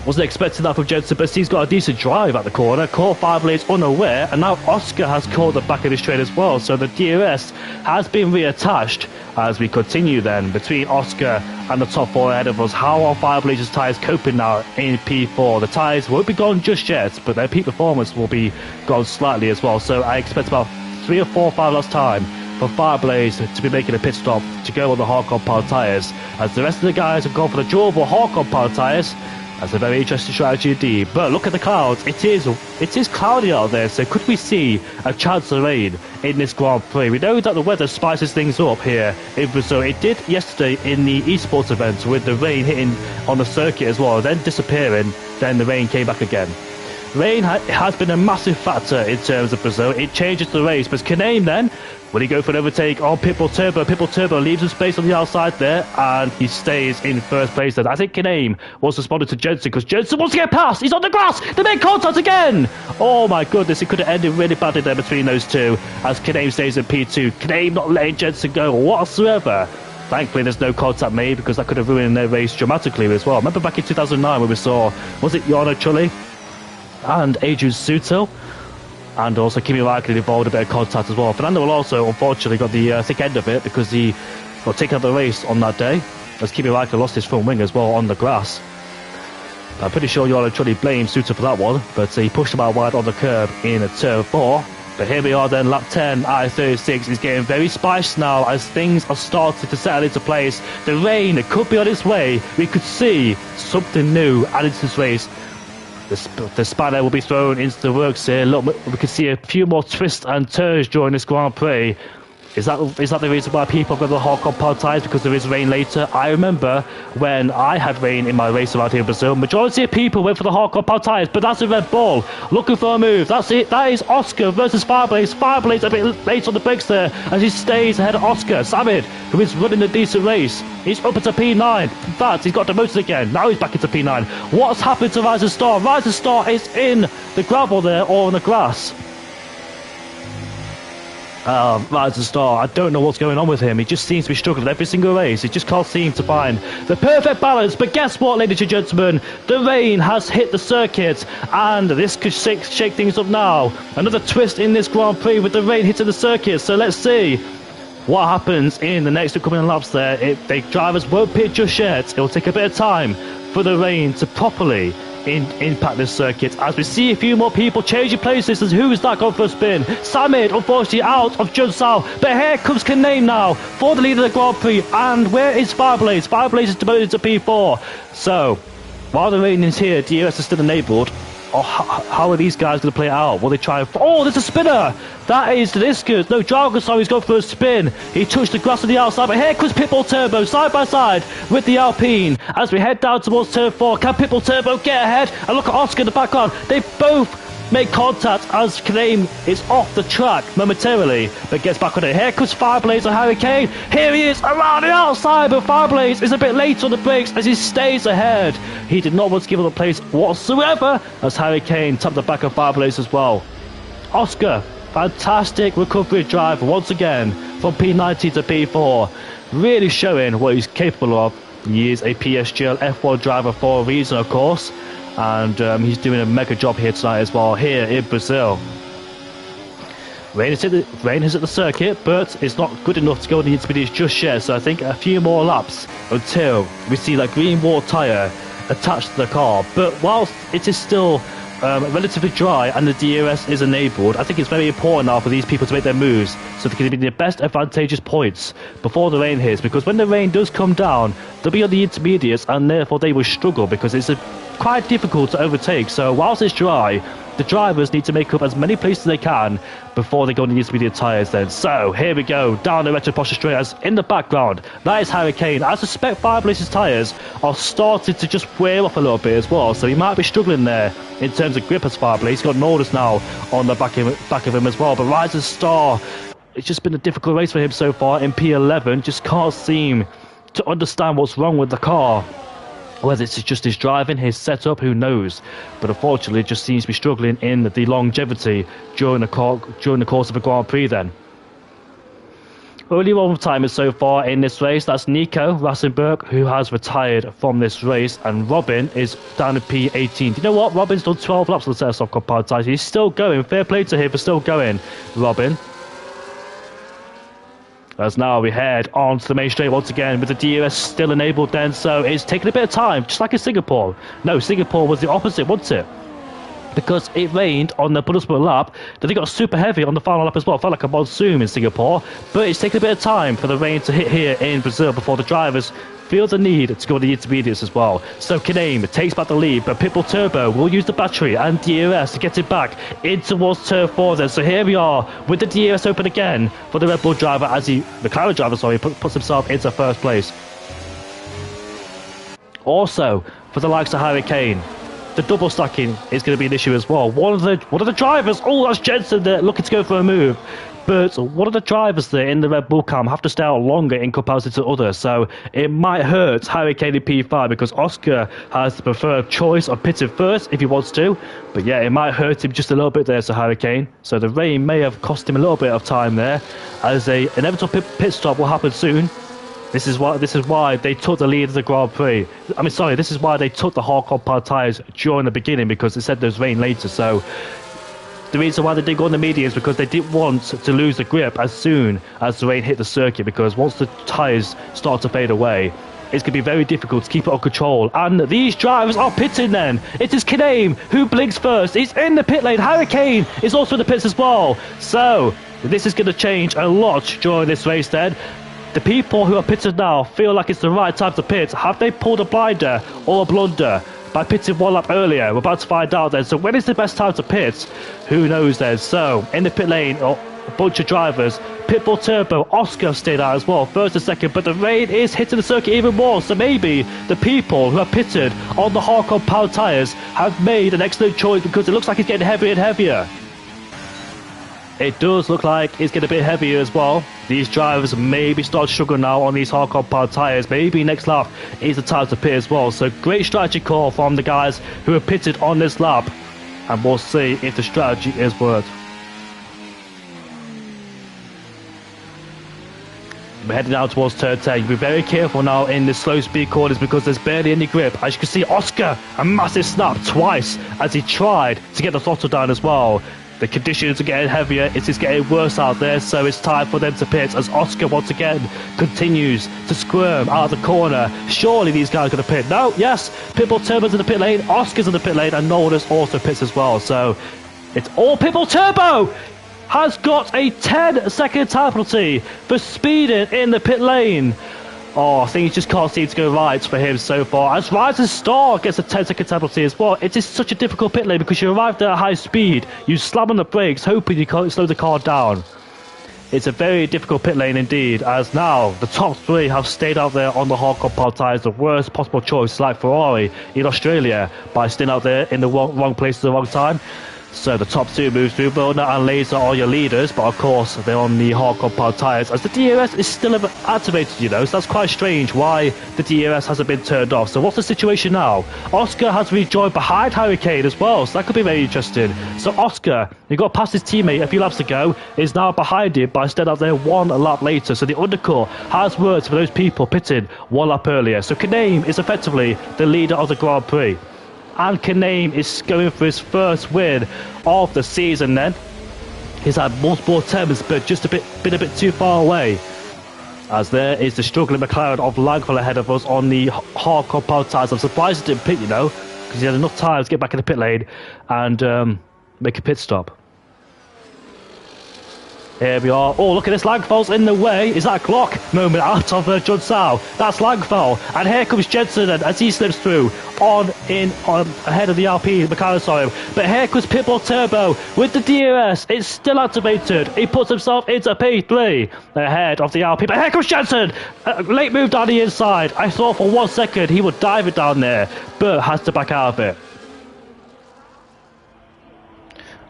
Wasn't expecting that from Jensen, but he's got a decent drive at the corner. Caught Fireblaze unaware, and now Oscar has caught the back of his train as well. So the DRS has been reattached as we continue then between Oscar and the top 4 ahead of us. How are Fireblaze's tyres coping now in P4? The tyres won't be gone just yet, but their peak performance will be gone slightly as well. So I expect about 3 or 4 5 last time for Fireblaze to be making a pit stop to go on the hardcore powered tyres, as the rest of the guys have gone for the durable hardcore powered tyres. That's a very interesting strategy indeed. But look at the clouds. It is cloudy out there, so could we see a chance of rain in this Grand Prix? We know that the weather spices things up here in Brazil. It did yesterday in the esports event with the rain hitting on the circuit as well, then disappearing, then the rain came back again. Rain has been a massive factor in terms of Brazil. It changes the race, but Kaname then, will he go for an overtake on Pitbull Turbo? Pitbull Turbo leaves him space on the outside there, and he stays in 1st place then. I think Kaname was responding to Jensen, because Jensen wants to get past. He's on the grass. They make contact again. Oh my goodness, it could have ended really badly there between those two, as Kaname stays in P2. Kaname not letting Jensen go whatsoever. Thankfully, there's no contact made, because that could have ruined their race dramatically as well. Remember back in 2009 when we saw, was it Jarno Trulli and Adrian Sutil, and also Kimi Räikkönen involved a bit of contact as well. Fernando Alonso unfortunately got the thick end of it, because he got taken out of the race on that day, as Kimi Räikkönen lost his front wing as well on the grass. I'm pretty sure Jarno Trulli blamed Sutil for that one, but he pushed him out wide on the curb in turn 4. But here we are then, lap 10 out of 36 is getting very spiced now as things are starting to settle into place. The rain could be on its way. We could see something new added to this race. The spanner will be thrown into the works here. Look, we can see a few more twists and turns during this Grand Prix. Is that the reason why people have got the hardcore powered tyres? Because there is rain later? I remember when I had rain in my race around here in Brazil, majority of people went for the hardcore powered tyres, but that's a Red Bull looking for a move. That's it. That is Oscar versus Fireblaze. Fireblaze a bit late on the brakes there, as he stays ahead of Oscar. Samid, who is running a decent race, he's up into P9. In fact, he's got demoted again. Now he's back into P9. What's happened to Rising Star? Rising Star is in the gravel there, or on the grass. Rising Star, I don't know what's going on with him. He just seems to be struggling every single race. He just can't seem to find the perfect balance. But guess what, ladies and gentlemen? The rain has hit the circuit, and this could shake things up now. Another twist in this Grand Prix with the rain hitting the circuit. So let's see what happens in the next upcoming laps there. The drivers won't pit just yet. It will take a bit of time for the rain to properly impact this circuit, as we see a few more people changing places. As who's that gone for a spin? Samid unfortunately out of Jun Sao, but here comes Kaname now for the lead of the Grand Prix. And where is Fireblaze? Fireblaze is demoted to P4. So while the rain is here, DRS is still enabled. Oh, how are these guys going to play it out? Will they try and... Oh, there's a spinner! That is Discus. No, Dragosaur, he's going for a spin. He touched the grass on the outside, but here comes Pitbull Turbo side by side with the Alpine as we head down towards turn 4. Can Pitbull Turbo get ahead? And look at Oscar in the background. They both make contact as Kaname is off the track momentarily, but gets back on it. Here comes Fireblaze and Hurricane. Here he is around the outside, but Fireblaze is a bit late on the brakes as he stays ahead. He did not want to give up the place whatsoever as Hurricane tapped the back of Fireblaze as well. Oscar, fantastic recovery drive once again from P90 to P4, really showing what he's capable of. He is a PSGL F1 driver for a reason, of course, and he's doing a mega job here tonight as well, here in Brazil. Rain has hit the circuit, but it's not good enough to go on the intermediates just yet, so I think a few more laps until we see that green wall tyre attached to the car. But whilst it is still relatively dry and the DRS is enabled, I think it's very important now for these people to make their moves so they can be the best advantageous points before the rain hits, because when the rain does come down, they'll be on the intermediates and therefore they will struggle because it's quite difficult to overtake. So whilst it's dry, the drivers need to make up as many places as they can before they go on the intermediate tyres then. So here we go, down the Retro Porsche straight, as in the background, that is Hurricane. I suspect Fireblaze's tyres are starting to just wear off a little bit as well, so he might be struggling there in terms of grip as Fireblaze. He's got Nordus now on the back of him as well, but Rising Star it's just been a difficult race for him so far in P11. Just can't seem to understand what's wrong with the car. Whether it's just his driving, his setup, who knows? But unfortunately, it just seems to be struggling in the longevity during the course of a Grand Prix then. Only one timer so far in this race, that's Nico Rassenberg, who has retired from this race, and Robin is down to P18. You know what? Robin's done 12 laps on the set of Cup tires. He's still going. Fair play to him for still going, Robin. As now we head on to the main straight once again with the DRS still enabled then, so it's taking a bit of time, just like in Singapore. No, Singapore was the opposite, wasn't it? Because it rained on the penultimate lap, then they got super heavy on the final lap as well. It felt like a monsoon in Singapore, but it's taken a bit of time for the rain to hit here in Brazil before the drivers feel the need to go to the intermediates as well. So Kaname takes back the lead, but Pitbull Turbo will use the battery and DRS to get it back in towards turn 4 then. So here we are with the DRS open again for the Red Bull driver as the McLaren driver, puts himself into first place. Also, for the likes of Hurricane, the double stacking is going to be an issue as well. One of the drivers, oh, that's Jensen there looking to go for a move. But one of the drivers there in the Red Bull cam have to stay out longer in comparison to others, so it might hurt Hurricane in P5 because Oscar has the preferred choice of pitting first if he wants to. But yeah, it might hurt him just a little bit there, so Hurricane. So the rain may have cost him a little bit of time there, as an inevitable pit stop will happen soon. This is why they took the lead of the Grand Prix. This is why they took the hard compound tyres during the beginning, because they said there's rain later. So the reason why they didn't go on the medium is because they didn't want to lose the grip as soon as the rain hit the circuit, because once the tyres start to fade away, it's going to be very difficult to keep it on control. And these drivers are pitting then. It is Kaname who blinks first. He's in the pit lane. Hurricane is also in the pits as well. So this is going to change a lot during this race then. The people who are pitted now feel like it's the right time to pit. Have they pulled a blinder or a blunder by pitting one lap earlier? We're about to find out then. So when is the best time to pit? Who knows then? So in the pit lane, a bunch of drivers. Pitbull Turbo, Oscar stayed out as well, first and second, but the rain is hitting the circuit even more, so maybe the people who are pitted on the hard compound tyres have made an excellent choice, because it looks like it's getting heavier and heavier. It does look like it's getting a bit heavier as well. These drivers maybe start struggling now on these hard compound tyres. Maybe next lap is the time to pit as well. So great strategy call from the guys who are pitted on this lap. And we'll see if the strategy is worked. We're heading down towards turn 10. Be very careful now in the slow speed corners because there's barely any grip. As you can see, Oscar, a massive snap twice as he tried to get the throttle down as well. The conditions are getting heavier, it is getting worse out there, so it's time for them to pit as Oscar once again continues to squirm out of the corner. Surely these guys are going to pit. No, yes, Pitbull Turbo's in the pit lane, Oscar's in the pit lane, and Nordis also pits as well. So it's all Pitbull Turbo has got a 10-second time penalty for speeding in the pit lane. Oh, things just can't seem to go right for him so far. As Rising Star gets a 10-second penalty as well. It is such a difficult pit lane because you arrive there at high speed, you slam on the brakes, hoping you can't slow the car down. It's a very difficult pit lane indeed, as now the top three have stayed out there on the hard compound tyres, the worst possible choice, like Ferrari in Australia, by staying out there in the wrong place at the wrong time. So the top two moves through. Wilner and Laser are your leaders, but of course they're on the hard compound tyres as the DRS is still activated, you know, so that's quite strange why the DRS hasn't been turned off. So what's the situation now? Oscar has rejoined behind Hurricane as well, so that could be very interesting. So Oscar, who got past his teammate a few laps ago, is now behind him by staying out there one lap later. So the undercut has worked for those people pitting one lap earlier. So Kaname is effectively the leader of the Grand Prix. And Kaname is going for his first win of the season then. He's had multiple attempts, but just been a bit too far away. As there is the struggling McLaren of Langford ahead of us on the hard compound tyres. I'm surprised he didn't pit, you know, because he had enough time to get back in the pit lane and make a pit stop. Here we are. Oh, look at this. Langfell's in the way. Is that a clock moment out of John Sau? That's Langfell. And here comes Jensen as he slips through on ahead of the Alpine McLaren, sorry. But here comes Pitbull Turbo with the DRS. It's still activated. He puts himself into P3 ahead of the Alpine. But here comes Jensen. Late move down the inside. I thought for 1 second he would dive it down there, but has to back out of it.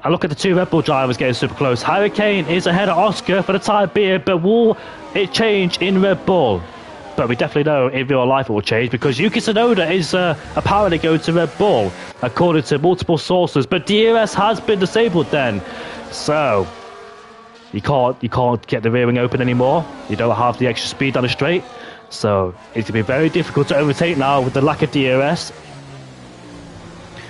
And look at the two Red Bull drivers getting super close. Hurricane is ahead of Oscar for the time being, but will it change in Red Bull? But we definitely know in real life it will change because Yuki Tsunoda is apparently going to Red Bull, according to multiple sources. But DRS has been disabled then, so you can't get the rear wing open anymore. You don't have the extra speed down the straight, so it's gonna be very difficult to overtake now with the lack of DRS.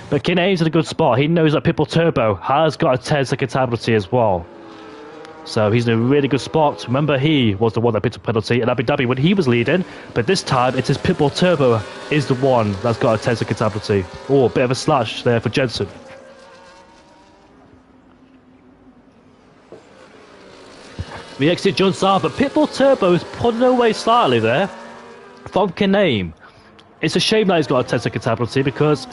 But Kine's in a good spot. He knows that Pitbull Turbo has got a 10-second penalty as well. So he's in a really good spot. Remember, he was the one that picked up penalty in Abu Dhabi when he was leading. But this time, it is Pitbull Turbo is the one that's got a 10-second penalty. Oh, a bit of a slash there for Jensen. We exit John Sarr, but Pitbull Turbo is pulling away slightly there from Kane. It's a shame that he's got a 10-second penalty because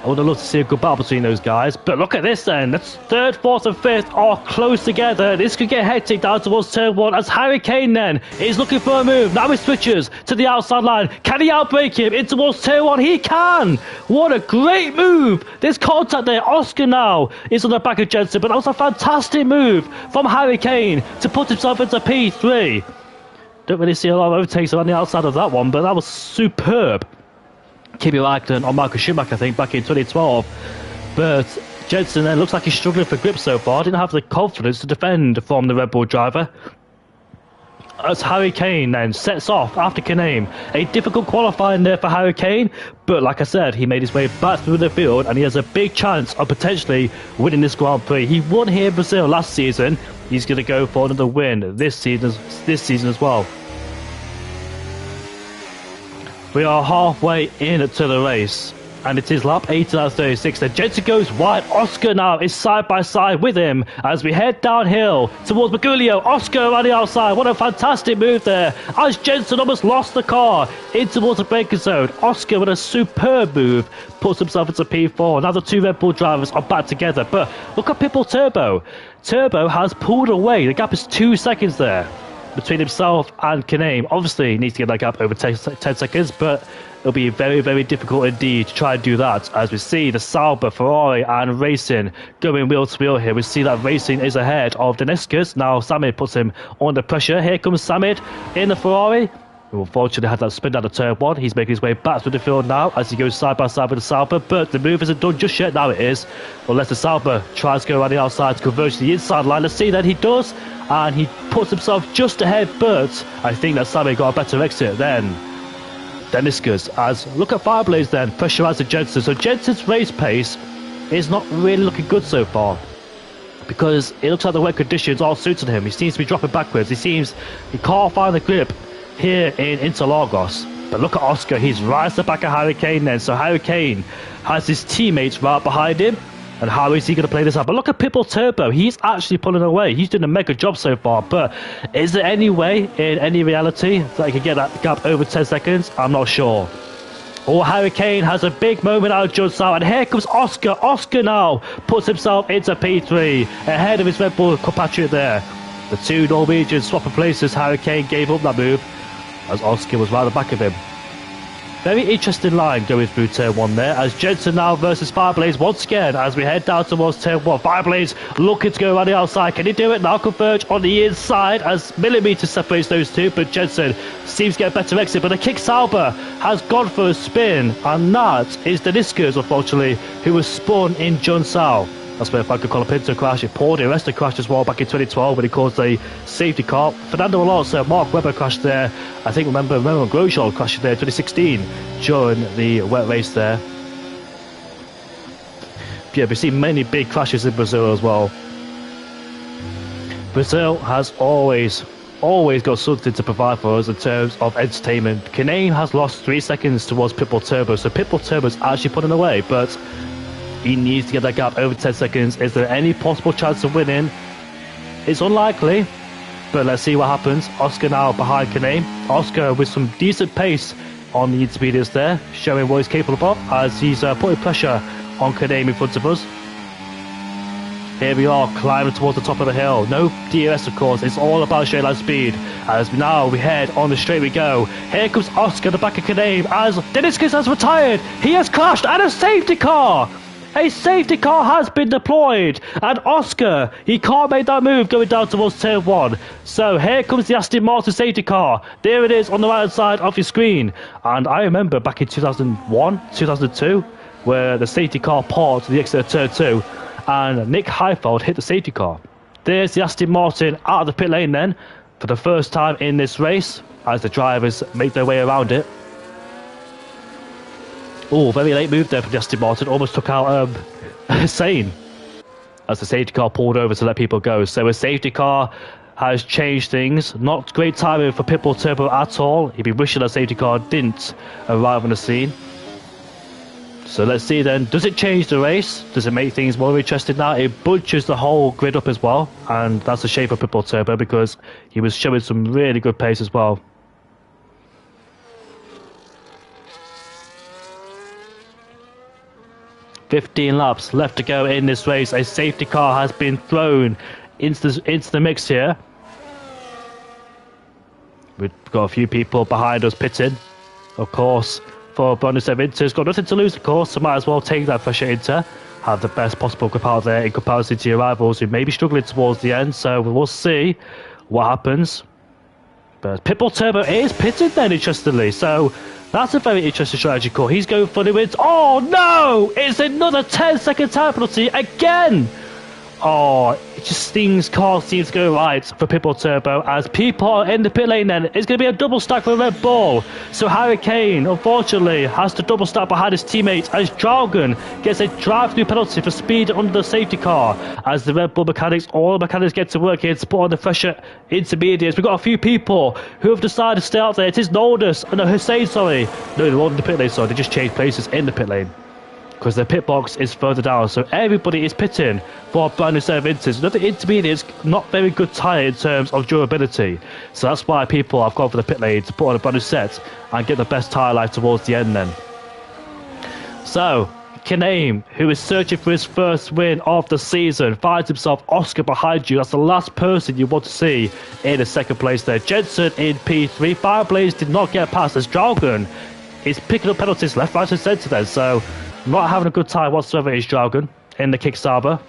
I would have loved to see a good battle between those guys. But look at this then. That's third, fourth and fifth are close together. This could get hectic down towards turn one as Harry Kane then is looking for a move. Now he switches to the outside line. Can he outbrake him in towards turn one? He can. What a great move. There's contact there. Oscar now is on the back of Jensen. But that was a fantastic move from Harry Kane to put himself into P3. Don't really see a lot of overtakes on the outside of that one, but that was superb. Kimi Räikkönen on Michael Schumacher, I think, back in 2012. But Jensen then looks like he's struggling for grip so far. Didn't have the confidence to defend from the Red Bull driver. As Harry Kane then sets off after Kane. A difficult qualifying there for Harry Kane. But like I said, he made his way back through the field and he has a big chance of potentially winning this Grand Prix. He won here in Brazil last season. He's going to go for another win this season as well. We are halfway into the race, and it is lap 18 out of 36. The Jensen goes wide. Oscar now is side by side with him as we head downhill towards Magulio. Oscar on the outside. What a fantastic move there as Jensen almost lost the car in towards the braking zone. Oscar with a superb move puts himself into P4. Now the two Red Bull drivers are back together, but look at Pitbull Turbo. Turbo has pulled away. The gap is 2 seconds there between himself and Kane. Obviously, he needs to get that gap over 10 seconds, but it'll be very, very difficult indeed to try and do that. As we see the Sauber, Ferrari, and Racing going wheel to wheel here. We see that Racing is ahead of Daniscus. Now, Samid puts him under pressure. Here comes Samid in the Ferrari, who unfortunately had that spin down the turn one. He's making his way back through the field now as he goes side by side with the Sauber, but the move isn't done just yet. Now it is. Unless the Sauber tries to go around the outside to converge to the inside line. Let's see that he does, and he puts himself just ahead, but I think that Sammy got a better exit than Daniscus. As look at Fireblades then, pressurising Jensen. So Jensen's race pace is not really looking good so far, because it looks like the wet conditions are suiting him. He seems to be dropping backwards. He can't find the grip here in Interlagos. But look at Oscar, he's right at the back of Harry Kane then. So Harry Kane has his teammates right behind him. And how is he going to play this out? But look at Pitbull Turbo. He's actually pulling away. He's doing a mega job so far. But is there any way, in any reality, that he can get that gap over 10 seconds? I'm not sure. Oh, Harry Kane has a big moment out of John Sarr. And here comes Oscar. Oscar now puts himself into P3 ahead of his Red Bull compatriot there. The two Norwegians swapping places. Harry Kane gave up that move as Oscar was right at the back of him. Very interesting line going through turn one there, as Jensen now versus Fireblades once again as we head down towards turn one. Fireblades looking to go around the outside. Can he do it? Now converge on the inside as millimeters separates those two, but Jensen seems to get a better exit. But the kick Sauber has gone for a spin, and that is Daniscus, unfortunately, who was spun in John Sarr. That's where Franco Colapinto crashed. Paul Di Resta crashed as well back in 2012 when he caused a safety car. Fernando Alonso, Mark Webber crashed there. I think remember Grosjean crashed there in 2016 during the wet race there. Yeah, we've seen many big crashes in Brazil as well. Brazil has always got something to provide for us in terms of entertainment. Kane has lost 3 seconds towards Pitbull Turbo, so Pitbull Turbo's actually putting away, but he needs to get that gap over 10 seconds. Is there any possible chance of winning? It's unlikely, but let's see what happens. Oscar now behind Kane. Oscar with some decent pace on the intermediates there, showing what he's capable of as he's putting pressure on Kane in front of us. Here we are, climbing towards the top of the hill. No DRS, of course. It's all about straight line speed. As now we head on the straight we go. Here comes Oscar, the back of Kane, as Daniscus has retired. He has crashed, and a safety car A safety car has been deployed, and Oscar, he can't make that move going down towards turn 1. So here comes the Aston Martin safety car. There it is on the right side of your screen. And I remember back in 2001, 2002, where the safety car parked to the exit of turn 2, and Nick Heidfeld hit the safety car. There's the Aston Martin out of the pit lane then, for the first time in this race, as the drivers make their way around it. Oh, very late move there from the Aston Martin. Almost took out Hussein as the safety car pulled over to let people go. So a safety car has changed things. Not great timing for Pitbull Turbo at all. He'd be wishing a safety car didn't arrive on the scene. So let's see then. Does it change the race? Does it make things more interesting now? It butchers the whole grid up as well. And that's a shame for Pitbull Turbo because he was showing some really good pace as well. 15 laps left to go in this race. A safety car has been thrown into the mix here. We've got a few people behind us pitting. Of course, for bonus of Inter's got nothing to lose, of course, so might as well take that fresh Inter. Have the best possible grip out there in comparison to your rivals who may be struggling towards the end. So we'll see what happens. But Pitbull Turbo is pitted then, interestingly. So that's a very interesting strategy call. He's going for the wins. Oh no! It's another 10-second time penalty again! Oh, it just things can't seem to go right for Pitbull Turbo as people are in the pit lane then. It's going to be a double stack for Red Bull. So Harry Kane, unfortunately, has to double stack behind his teammates as Dragon gets a drive-through penalty for speed under the safety car. As the Red Bull mechanics, all the mechanics get to work here to put on the fresher intermediates. We've got a few people who have decided to stay out there. It is Noldus, no, Hussein, sorry. No, they're all in the pit lane, sorry. They just changed places in the pit lane, because the pit box is further down, so everybody is pitting for a brand new set of Inters. Another intermediate's not very good tyre in terms of durability, so that's why people have gone for the pit lane to put on a brand new set and get the best tyre life towards the end then. So, Kaname, who is searching for his first win of the season, finds himself Oscar behind you. That's the last person you want to see in the second place there. Jensen in P3. Fireblaze did not get past as Dragon is picking up penalties left, right and centre then, so not having a good time whatsoever is Dragon in the Kickstarter.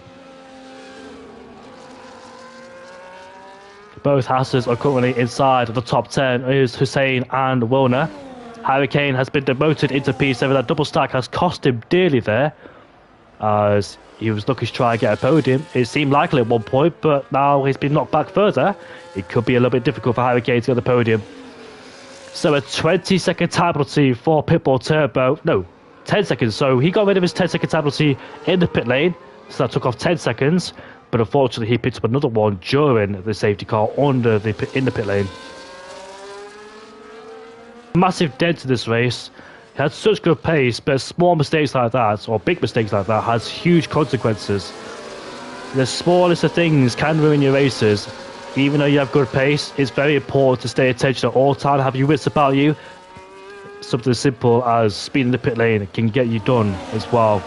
Both Hassers are currently inside of the top 10 is Hussein and Wilner. Harry Kane has been demoted into P7. That double stack has cost him dearly there, as he was looking to try and get a podium. It seemed likely at one point, but now he's been knocked back further. It could be a little bit difficult for Harry Kane to get the podium. So a 20-second time penalty for Pitbull Turbo. No, 10 seconds, so he got rid of his 10-second time penalty in the pit lane, so that took off 10 seconds, but unfortunately he picked up another one during the safety car in the pit lane. Massive dent in this race. He had such good pace, but small mistakes like that, or big mistakes like that, has huge consequences. The smallest of things can ruin your races. Even though you have good pace, it's very important to stay attention at all times, have your wits about you. Something as simple as speed in the pit lane can get you done as well.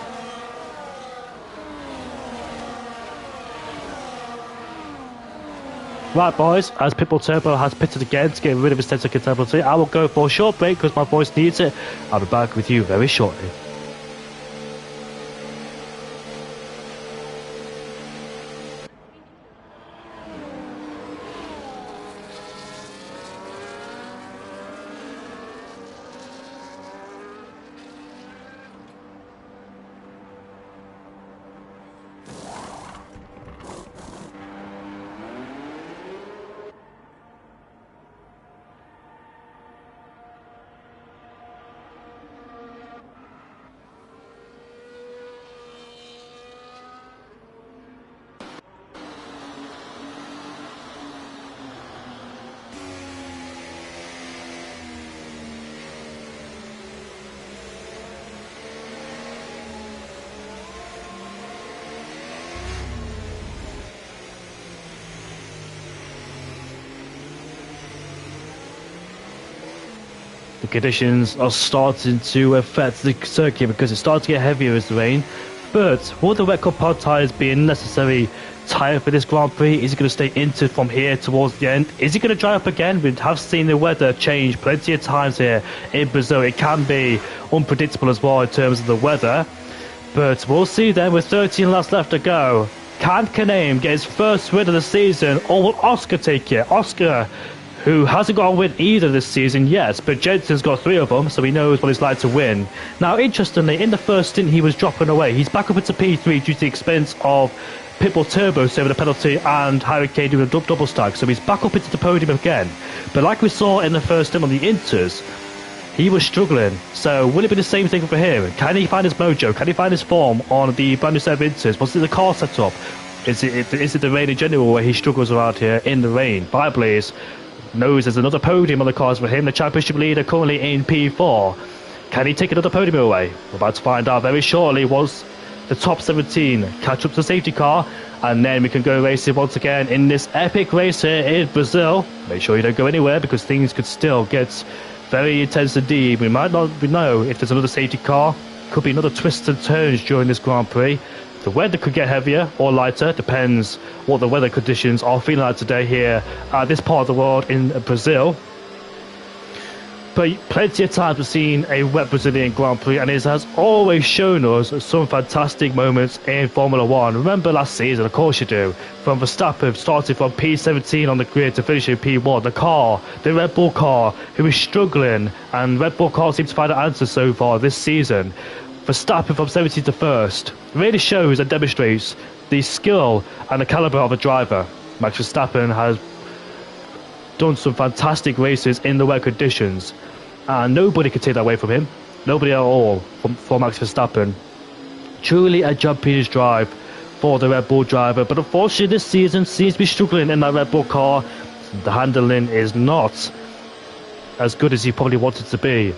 Right boys, as Pitbull Turbo has pitted again to get rid of his 10-second penalty, I will go for a short break because my voice needs it. I'll be back with you very shortly. The conditions are starting to affect the circuit because it's starting to get heavier as the rain. But will the wet compound tyres be a necessary tyre for this Grand Prix? Is it going to stay into from here towards the end? Is it going to dry up again? We have seen the weather change plenty of times here in Brazil. It can be unpredictable as well in terms of the weather. But we'll see then with 13 laps left to go. Can Kaname get his first win of the season, or will Oscar take it? Oscar, who hasn't got a win either this season yet, but Jensen's got 3 of them, so he knows what it's like to win. Now, interestingly, in the first stint he was dropping away. He's back up into P3 due to the expense of Pitbull Turbo saving a penalty and Hurricane doing a double stack, so he's back up into the podium again. But like we saw in the first stint on the Inters, he was struggling, so will it be the same thing for him? Can he find his mojo? Can he find his form on the brand new set of Inters? Was it the car setup? Is it the rain in general where he struggles around here in the rain? Blaze knows there's another podium on the cars for him, the championship leader currently in P4. Can he take another podium away? We're about to find out very shortly once the top 17 catch up to the safety car, and then we can go racing once again in this epic race here in Brazil. Make sure you don't go anywhere because things could still get very intense indeed. We might not know if there's another safety car. Could be another twists and turns during this Grand Prix. The weather could get heavier or lighter, depends what the weather conditions are feeling like today here at this part of the world in Brazil. But plenty of times we've seen a wet Brazilian Grand Prix, and it has always shown us some fantastic moments in Formula 1. Remember last season, of course you do, from Verstappen starting from P17 on the grid to finishing P1. The car, the Red Bull car, who is struggling, and Red Bull car seems to find an answer so far this season. Verstappen from 17th to 1st really shows and demonstrates the skill and the calibre of a driver. Max Verstappen has done some fantastic races in the wet conditions, and nobody can take that away from him. Nobody at all for Max Verstappen. Truly a champion's drive for the Red Bull driver, but unfortunately this season seems to be struggling in that Red Bull car. The handling is not as good as he probably wanted to be.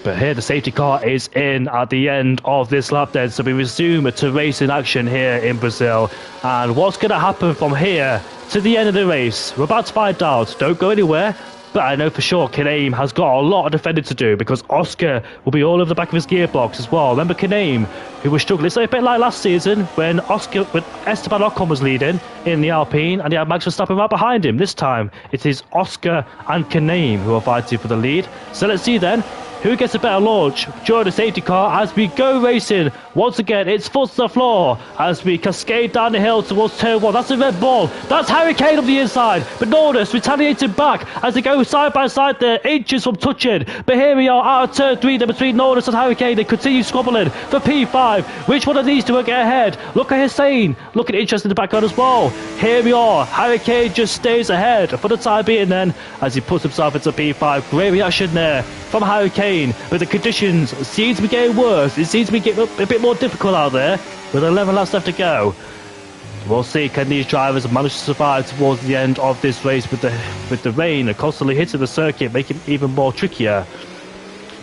But here the safety car is in at the end of this lap then, so we resume to racing action here in Brazil. And what's going to happen from here to the end of the race? We're about to find out. Don't go anywhere. But I know for sure Kaname has got a lot of defending to do, because Oscar will be all over the back of his gearbox as well. Remember Kaname, who was struggling. It's a bit like last season when Esteban Ocon was leading in the Alpine and he had Max Verstappen right behind him. This time it is Oscar and Kaname who are fighting for the lead. So let's see then who gets a better launch during the safety car as we go racing. Once again, it's foot to the floor as we cascade down the hill towards turn 1. That's a Red Bull. That's Hurricane on the inside. But Norris retaliating back as they go side by side there, inches from touching. But here we are out of turn 3 there between Norris and Hurricane. They continue squabbling for P5. Which one of these two will get ahead? Look at Hussein. Look at interest in the background as well. Here we are. Hurricane just stays ahead for the time being then as he puts himself into P5. Great reaction there from Hurricane, but the conditions seem to be getting worse. It seems to be getting a bit more difficult out there with 11 laps left to go. We'll see, can these drivers manage to survive towards the end of this race with the rain constantly hitting the circuit, making it even more trickier.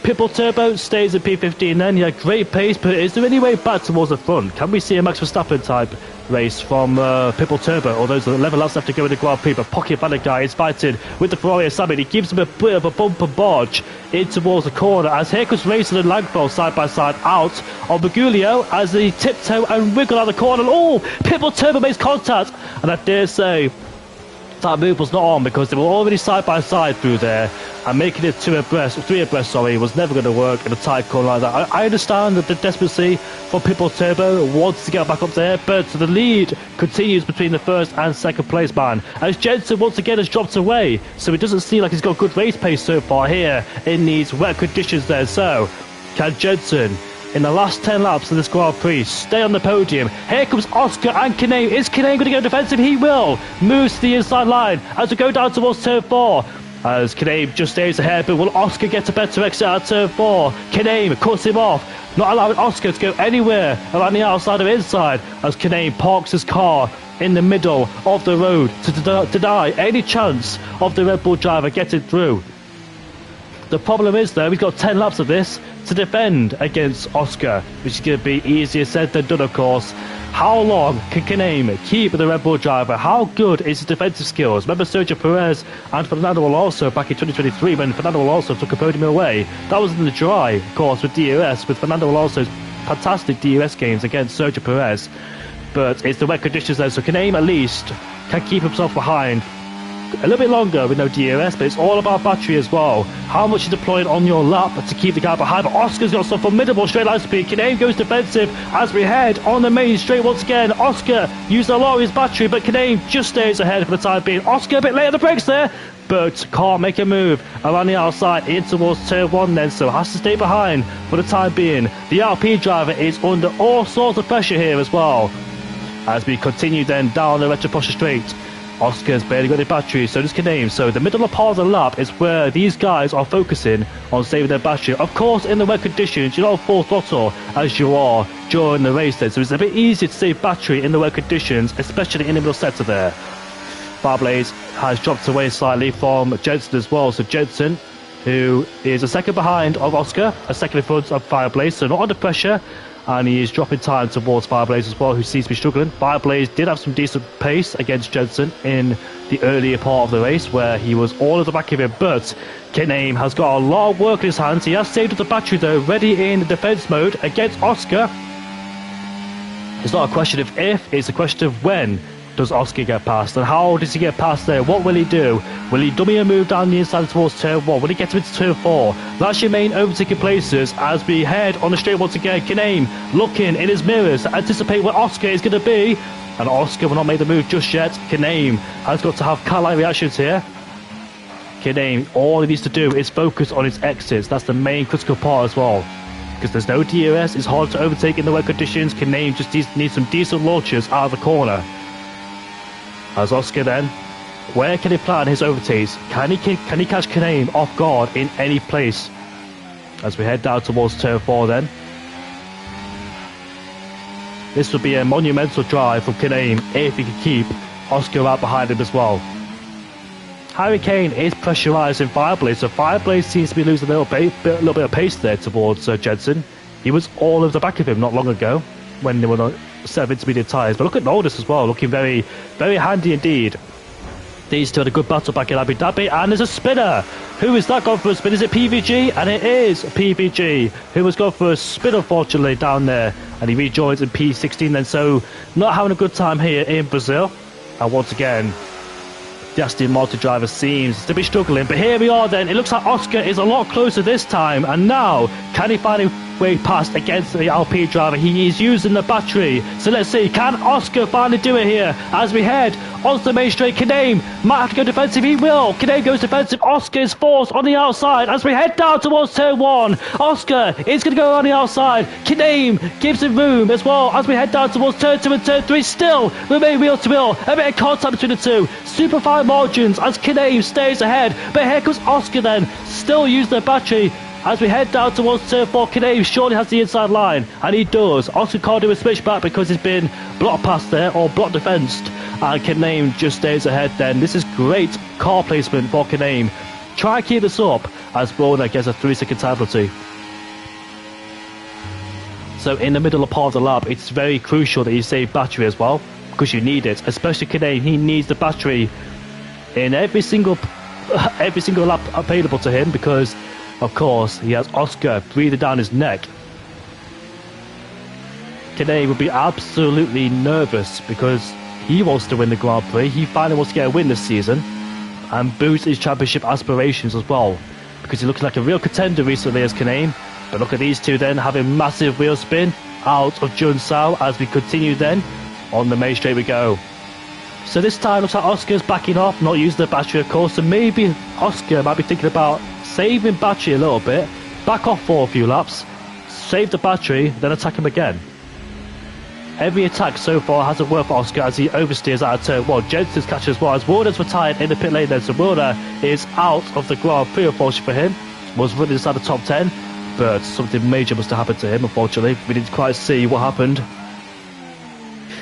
Pitbull Turbo stays at P15 then. He had great pace, but is there any way back towards the front? Can we see a Max Verstappen type race from Pitbull Turbo? Although there's 11 laps left to go in the Grand Prix, but Pocket Guy is fighting with the Ferrari Summit. He gives him a bit of a bumper bodge in towards the corner as here comes Racing and Langfeld side by side out on Bagulio as they tiptoe and wiggle out the corner. Oh, Pitbull Turbo makes contact, and I dare say that move was not on because they were already side by side through there, and making it three abreast was never going to work in a tight corner like that. I understand that the desperacy for Pitbull Turbo wants to get back up there, but the lead continues between the first and second place man as Jensen once again has dropped away, so it doesn't seem like he's got good race pace so far here in these wet conditions there. So can Jensen in the last 10 laps of this Grand Prix stay on the podium? Here comes Oscar and Kaname. Is Kaname going to go defensive? He will. Moves to the inside line as we go down towards turn 4. As Kaname just stays ahead, but will Oscar get a better exit out of turn 4? Kaname cuts him off, not allowing Oscar to go anywhere around the outside or inside as Kaname parks his car in the middle of the road to deny any chance of the Red Bull driver getting through. The problem is though, we've got 10 laps of this to defend against Oscar, which is going to be easier said than done, of course. How long can Kaname keep the Red Bull driver? How good is his defensive skills? Remember Sergio Perez and Fernando Alonso back in 2023 when Fernando Alonso took a podium away? That was in the dry, of course, with DRS, with Fernando Alonso's fantastic DRS games against Sergio Perez. But it's the wet conditions there, so Kaname at least can keep himself behind a little bit longer with no DRS, but it's all about battery as well. How much you deployed on your lap to keep the guy behind. But Oscar's got some formidable straight line speed. Kinane goes defensive as we head on the main straight once again. Oscar used a lot of his battery, but Kinane just stays ahead for the time being. Oscar a bit late on the brakes there, but can't make a move around the outside in towards turn 1 then, so has to stay behind for the time being. The RP driver is under all sorts of pressure here as well. As we continue then down the Retroposher straight, Oscar's barely got the battery, so does Kinane. So the middle part of the lap is where these guys are focusing on saving their battery. Of course, in the wet conditions, you're not full throttle as you are during the race then, so it's a bit easier to save battery in the wet conditions, especially in the middle sector there. Fireblaze has dropped away slightly from Jensen as well, so Jensen, who is a second behind of Oscar, a second in front of Fireblaze, so not under pressure, and he is dropping time towards Fireblaze as well, who seems to be struggling. Fireblaze did have some decent pace against Jensen in the earlier part of the race, where he was all at the back of him, but Kinane has got a lot of work in his hands. He has saved up the battery though, ready in defense mode against Oscar. It's not a question of if, it's a question of when does Oscar get past, and how does he get past there? What will he do? Will he dummy a move down the inside towards turn 1? Will he get him into turn 4? That's your main overtaking places as we head on the straight once again. Kinane looking in his mirrors to anticipate where Oscar is going to be, and Oscar will not make the move just yet. Kinane has got to have cat-like reactions here. Kinane, all he needs to do is focus on his exits. That's the main critical part as well, because there's no DRS, it's hard to overtake in the wet conditions. Kinane just needs some decent launches out of the corner. As Oscar then, where can he plan his overtakes? Can he catch Kinane off guard in any place? As we head down towards turn 4 then. This would be a monumental drive from Kinane if he can keep Oscar out behind him as well. Hurricane is pressurising Fireblaze, so Fireblaze seems to be losing a little bit of pace there towards Jensen. He was all over the back of him not long ago when they were on set of intermediate tyres. But look at Nordis as well, looking very, very handy indeed. These two had a good battle back in Abu Dhabi, and there's a spinner. Who is that gone for a spin? Is it PVG? And it is PVG who has gone for a spin, unfortunately, down there, and he rejoins in P16 then, so not having a good time here in Brazil. And once again, the Aston Martin driver seems to be struggling, but here we are then. It looks like Oscar is a lot closer this time, and now can he find a way past against the LP driver? He is using the battery, so let's see, can Oscar finally do it here as we head onto the main straight? Kinane might have to go defensive. He will. Kinane goes defensive. Oscar is forced on the outside as we head down towards turn 1. Oscar is going to go on the outside. Kinane gives him room as well as we head down towards turn 2 and turn 3. Still remain wheel to wheel. A bit of contact between the two. Super fine margins as Kinane stays ahead, but here comes Oscar then, still using the battery. As we head down towards turn 4, Kinane surely has the inside line, and he does. Oscar can't do a switchback because he's been blocked past there, or blocked defensed, and Kinane just stays ahead then. This is great car placement for Kinane. Try and keep this up as Broner gets a 3-second time penalty. So in the middle of part of the lap, it's very crucial that you save battery as well, because you need it, especially Kinane. He needs the battery in every single lap available to him, because of course he has Oscar breathing down his neck. Kinane would be absolutely nervous because he wants to win the Grand Prix. He finally wants to get a win this season and boost his championship aspirations as well, because he's looking like a real contender recently as Kinane. But look at these two then having massive wheel spin out of Junsao as we continue then on the main straight we go. So this time looks like Oscar's backing off, not using the battery of course, so maybe Oscar might be thinking about saving battery a little bit, back off for a few laps, save the battery, then attack him again. Every attack so far hasn't worked for Oscar as he oversteers out of turn 1. Jensen's catch as well as Wilder's retired in the pit lane then, so Wilder is out of the Grand Prix unfortunately for him. Was running inside the top 10, but something major must have happened to him unfortunately. We didn't quite see what happened.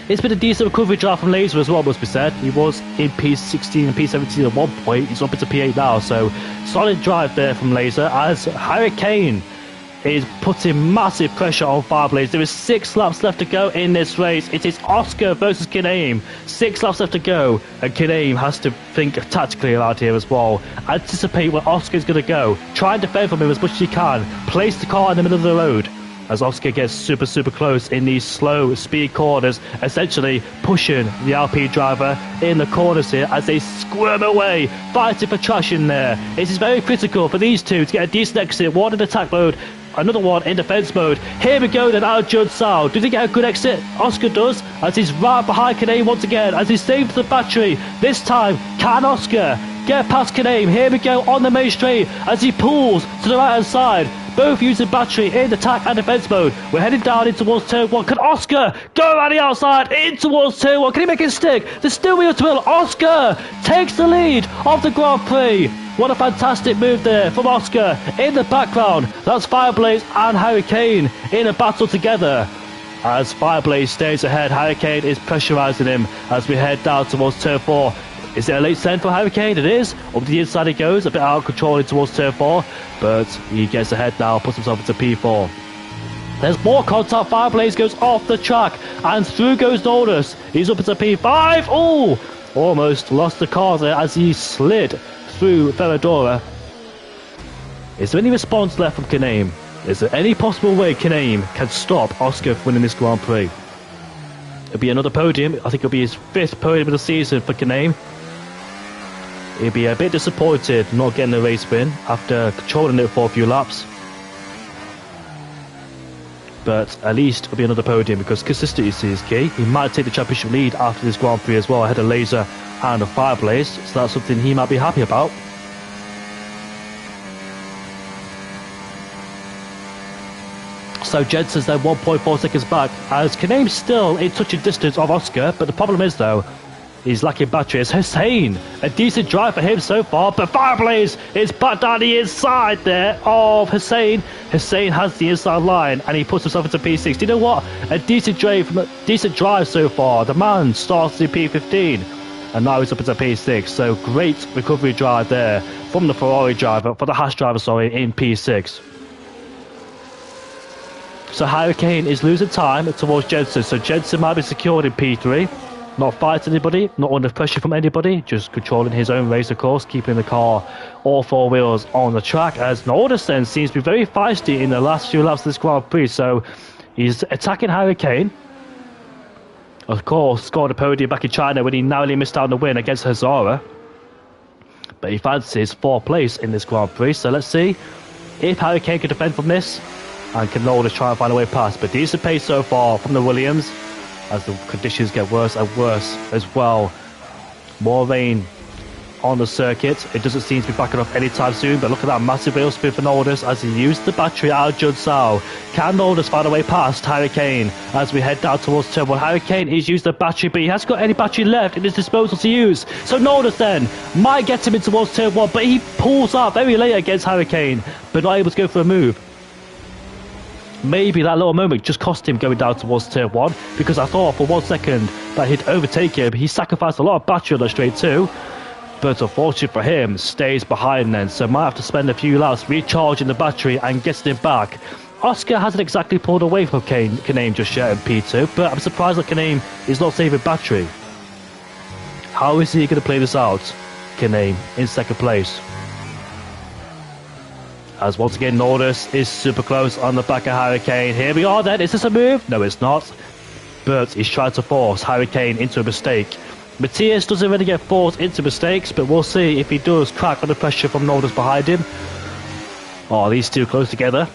It's been a decent recovery drive from Laser as well, must be said. He was in P16 and P17 at one point. He's up into P8 now, so solid drive there from Laser as Hurricane is putting massive pressure on Fireblaze. There is 6 laps left to go in this race. It is Oscar versus Kinane. 6 laps left to go, and Kinane has to think tactically around here as well. Anticipate where Oscar's going to go. Try and defend from him as much as you can. Place the car in the middle of the road. as Oscar gets super close in these slow speed corners, essentially pushing the Alpine driver in the corners here as they squirm away, fighting for traction there. It is very critical for these two to get a decent exit, one in attack mode, another one in defense mode. Here we go then, out of Judd Sao. Do they get a good exit? Oscar does, as he's right behind Kaname once again, as he saves the battery. This time, can Oscar get past Kaname? Here we go on the main straight as he pulls to the right hand side. Both using battery in attack and defense mode. We're heading down in towards turn 1. Can Oscar go around the outside in towards turn 1? Can he make it stick? There's still wheel to wheel. Oscar takes the lead of the Grand Prix. What a fantastic move there from Oscar. In the background, that's Fireblaze and Hurricane in a battle together. As Fireblaze stays ahead, Hurricane is pressurising him as we head down towards turn 4. Is it a late send for Hurricane? It is. Up the inside he goes, a bit out of control in towards turn 4, but he gets ahead now, puts himself into P4. There's more contact. Fireblaze goes off the track, and through goes Nordus. He's up into P5. Oh, almost lost the car there as he slid through Ferradora. Is there any response left from Kaname? Is there any possible way Kaname can stop Oscar from winning this Grand Prix? It'll be another podium. I think it'll be his 5th podium of the season for Kaname. He'll be a bit disappointed not getting the race win after controlling it for a few laps. But at least it'll be another podium because consistency is key. He might take the championship lead after this Grand Prix as well, ahead of Laser and a Fireblaze, so that's something he might be happy about. So Jensen's then 1.4 seconds back, as Kaname's still in touching distance of Oscar, but the problem is though, he's lacking battery. It's Hussein, a decent drive for him so far, but Fireblaze is back down the inside there of Hussein. Hussein has the inside line and he puts himself into P6. Do you know what? A decent drive so far. The man starts in P15 and now he's up into P6. So great recovery drive there from the Ferrari driver, for the Haas driver, sorry, in P6. So Hurricane is losing time towards Jensen. So Jensen might be secured in P3. Not fighting anybody, not under pressure from anybody, just controlling his own race, of course, keeping the car, all 4 wheels on the track, as Nordus then seems to be very feisty in the last few laps of this Grand Prix. So he's attacking Hurricane. Of course, scored a podium back in China when he narrowly missed out on the win against Hazara. But he fancies 4th place in this Grand Prix. So let's see if Hurricane can defend from this, and can Nordus try and find a way past. But decent pace so far from the Williams, as the conditions get worse and worse as well. More rain on the circuit. It doesn't seem to be backing off anytime soon, but look at that massive wheel spin for Nordus as he used the battery out of Judd Sao. Can Nordus find a way past Hurricane as we head down towards turn 1? Hurricane is used the battery, but he hasn't got any battery left in his disposal to use. So Nordus then might get him in towards turn 1, but he pulls out very late against Hurricane, but not able to go for a move. Maybe that little moment just cost him going down towards turn 1, because I thought for 1 second that he'd overtake him. He sacrificed a lot of battery on the straight too, but unfortunately for him, stays behind then, so might have to spend a few laps recharging the battery and getting it back. Oscar hasn't exactly pulled away from Kaname just yet in P2, but I'm surprised that Kaname is not saving battery. How is he going to play this out? Kaname in 2nd place. As once again Nordus is super close on the back of Hurricane. Here we are then. Is this a move? No, it's not. But he's trying to force Hurricane into a mistake. Matthias doesn't really get forced into mistakes, but we'll see if he does crack under pressure from Nordus behind him. Oh, these two close together.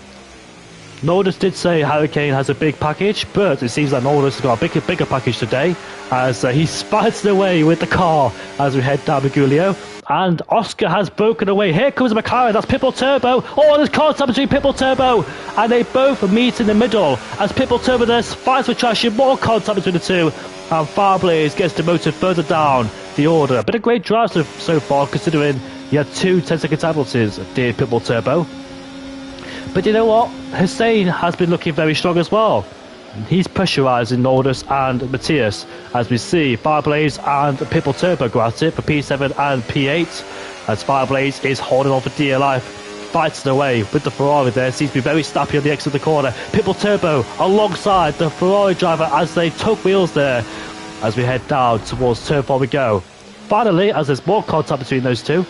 Nordus did say Hurricane has a big package, but it seems like Nordus has got a bigger package today, as he spites away with the car as we head down Magulio. And Oscar has broken away. Here comes McLaren. That's Pitbull Turbo. Oh, there's contact between Pitbull Turbo, and they both meet in the middle as Pitbull Turbo there fights for traction. More contact between the two, and Fireblaze gets demoted further down the order. But a great drive so far, considering he had 2 10-second time losses, did Pitbull Turbo. But you know what? Hussein has been looking very strong as well. He's pressurising Nordus and Matthias, as we see Fireblaze and Pitbull Turbo go at it for P7 and P8, as Fireblaze is holding on for dear life, fighting away with the Ferrari there, seems to be very snappy on the exit of the corner. Pitbull Turbo alongside the Ferrari driver as they tug wheels there, as we head down towards turn 4 we go. Finally, as there's more contact between those two,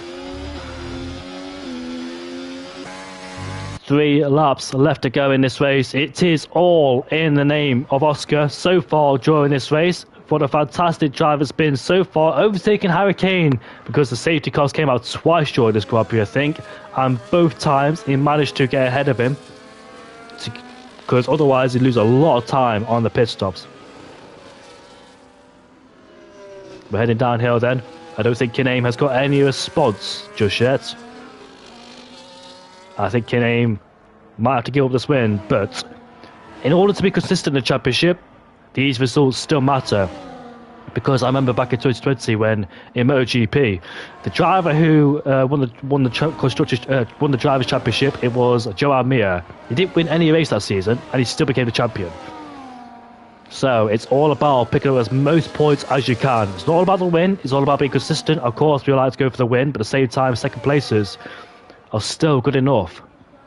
3 laps left to go in this race. It is all in the name of Oscar so far during this race. What a fantastic drive it's been so far, overtaking Harry Kane because the safety cars came out twice during this Grand Prix, I think, and both times he managed to get ahead of him because otherwise he'd lose a lot of time on the pit stops. We're heading downhill then. I don't think Kane has got any response just yet. I think Kane might have to give up this win, but in order to be consistent in the championship, these results still matter. Because I remember back in 2020 when in MotoGP, the driver who won the Drivers' Championship, it was Joan Mir. He didn't win any race that season, and he still became the champion. So it's all about picking up as most points as you can. It's not all about the win, it's all about being consistent. Of course, we like to go for the win, but at the same time, second places are still good enough.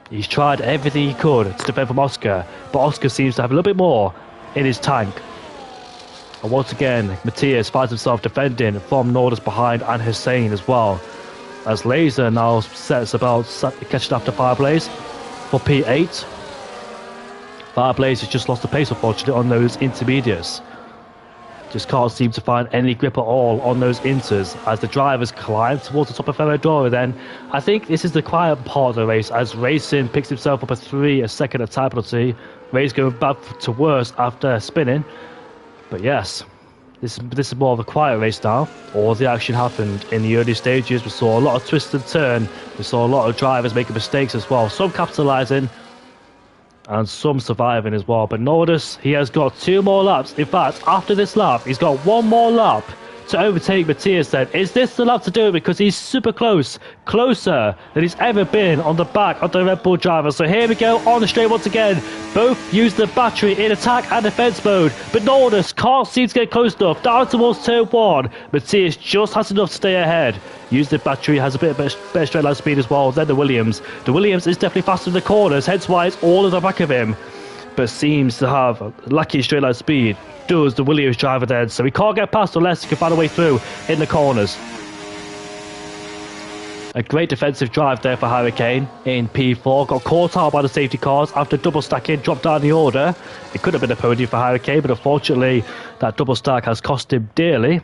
He's tried everything he could to defend from Oscar, but Oscar seems to have a little bit more in his tank. And once again, Matthias finds himself defending from Norris behind and Hussein as well. As Laser now sets about catching after Fireblaze for P8. Fireblaze has just lost the pace, unfortunately, on those intermediates. Just can't seem to find any grip at all on those inters as the drivers climb towards the top of Ferradura. Then I think this is the quiet part of the race as Racing picks himself up a 3-second attack penalty. Ray's going back to worse after spinning. But yes, this is more of a quiet race now. All the action happened in the early stages. We saw a lot of twist and turn. We saw a lot of drivers making mistakes as well. Some capitalising and some surviving as well. But notice he has got 2 more laps. In fact, after this lap, he's got 1 more lap to overtake Matthias then. Is this the lap to do it? Because he's super close. Closer than he's ever been on the back of the Red Bull driver. So here we go on the straight once again. Both use the battery in attack and defense mode. But Norris can't seem to get close enough. Down towards turn 1. Matthias just has enough to stay ahead. Use the battery, has a bit of better straight line speed as well than the Williams. The Williams is definitely faster in the corners, hence why it's all at the back of him. But seems to have lucky straight line speed. Does the Williams driver then, so he can't get past unless he can find a way through in the corners. A great defensive drive there for Harry Kane in P4. Got caught out by the safety cars after double stacking, dropped down the order. It could have been a podium for Harry Kane, but unfortunately that double stack has cost him dearly.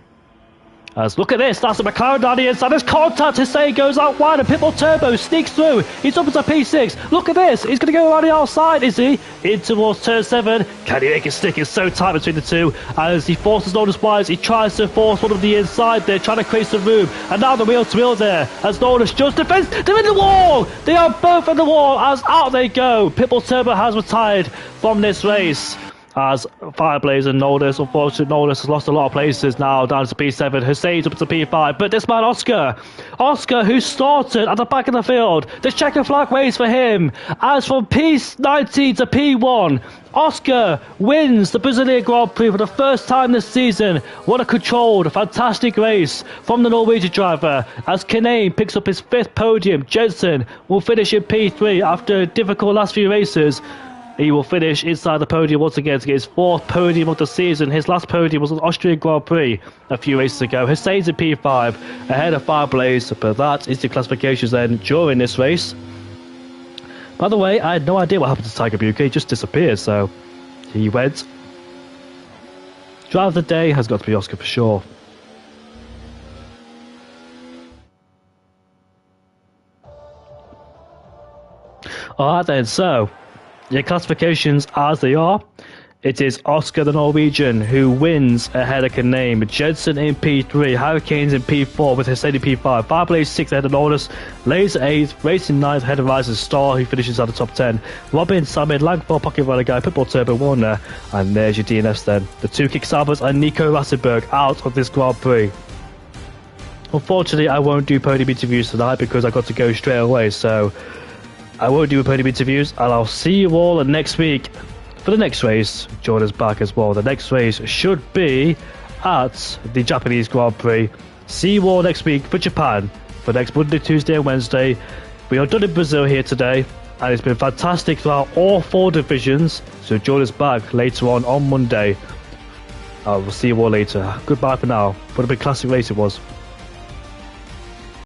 As look at this, that's a McLaren down the inside. There's contact. Hussein goes out wide and Pitbull Turbo sneaks through. He's up into P6. Look at this. He's going to go around the outside, is he? In towards turn 7. Can he make it stick? It's so tight between the two. As he forces Norris wide, he tries to force one of the inside there, trying to create some room. And now the wheel to wheel there. As Norris just defends. They're in the wall. They are both in the wall. As out they go. Pitbull Turbo has retired from this race. As Fireblaze and Norris, unfortunately, Norris has lost a lot of places now, down to P7. Hussein's up to P5, but this man, Oscar, who started at the back of the field, the checkered flag waits for him. As from P19 to P1, Oscar wins the Brazilian Grand Prix for the first time this season. What a controlled, fantastic race from the Norwegian driver. As Kanane picks up his 5th podium, Jensen will finish in P3 after a difficult last few races. He will finish inside the podium once again to get his 4th podium of the season. His last podium was an Austrian Grand Prix a few races ago. Hussein's in P5 ahead of Fireblaze, but that is the classifications then during this race. By the way, I had no idea what happened to Tiger Buke. He just disappeared, so he went. Driver of the day has got to be Oscar for sure. Alright then, so the classifications as they are, it is Oscar the Norwegian who wins ahead of Kanane. Jensen in P3, Hurricanes in P4 with Hussein in P5, Fireblaze 6 ahead of Norris, Laser 8, Racing 9 ahead of Rising Star who finishes at the top 10, Robin, Samid, Langford, Pocket Runner Guy, Pitbull Turbo Warner, and there's your DNFs then. The 2 Kick Salvers and Nico Rassenberg out of this Grand Prix. Unfortunately, I won't do podium interviews tonight because I got to go straight away, so I won't do podium interviews, and I'll see you all next week for the next race. Join us back as well. The next race should be at the Japanese Grand Prix. See you all next week for Japan for next Monday, Tuesday and Wednesday. We are done in Brazil here today, and it's been fantastic throughout all 4 divisions, so join us back later on Monday. We'll see you all later. Goodbye for now. What a big classic race it was.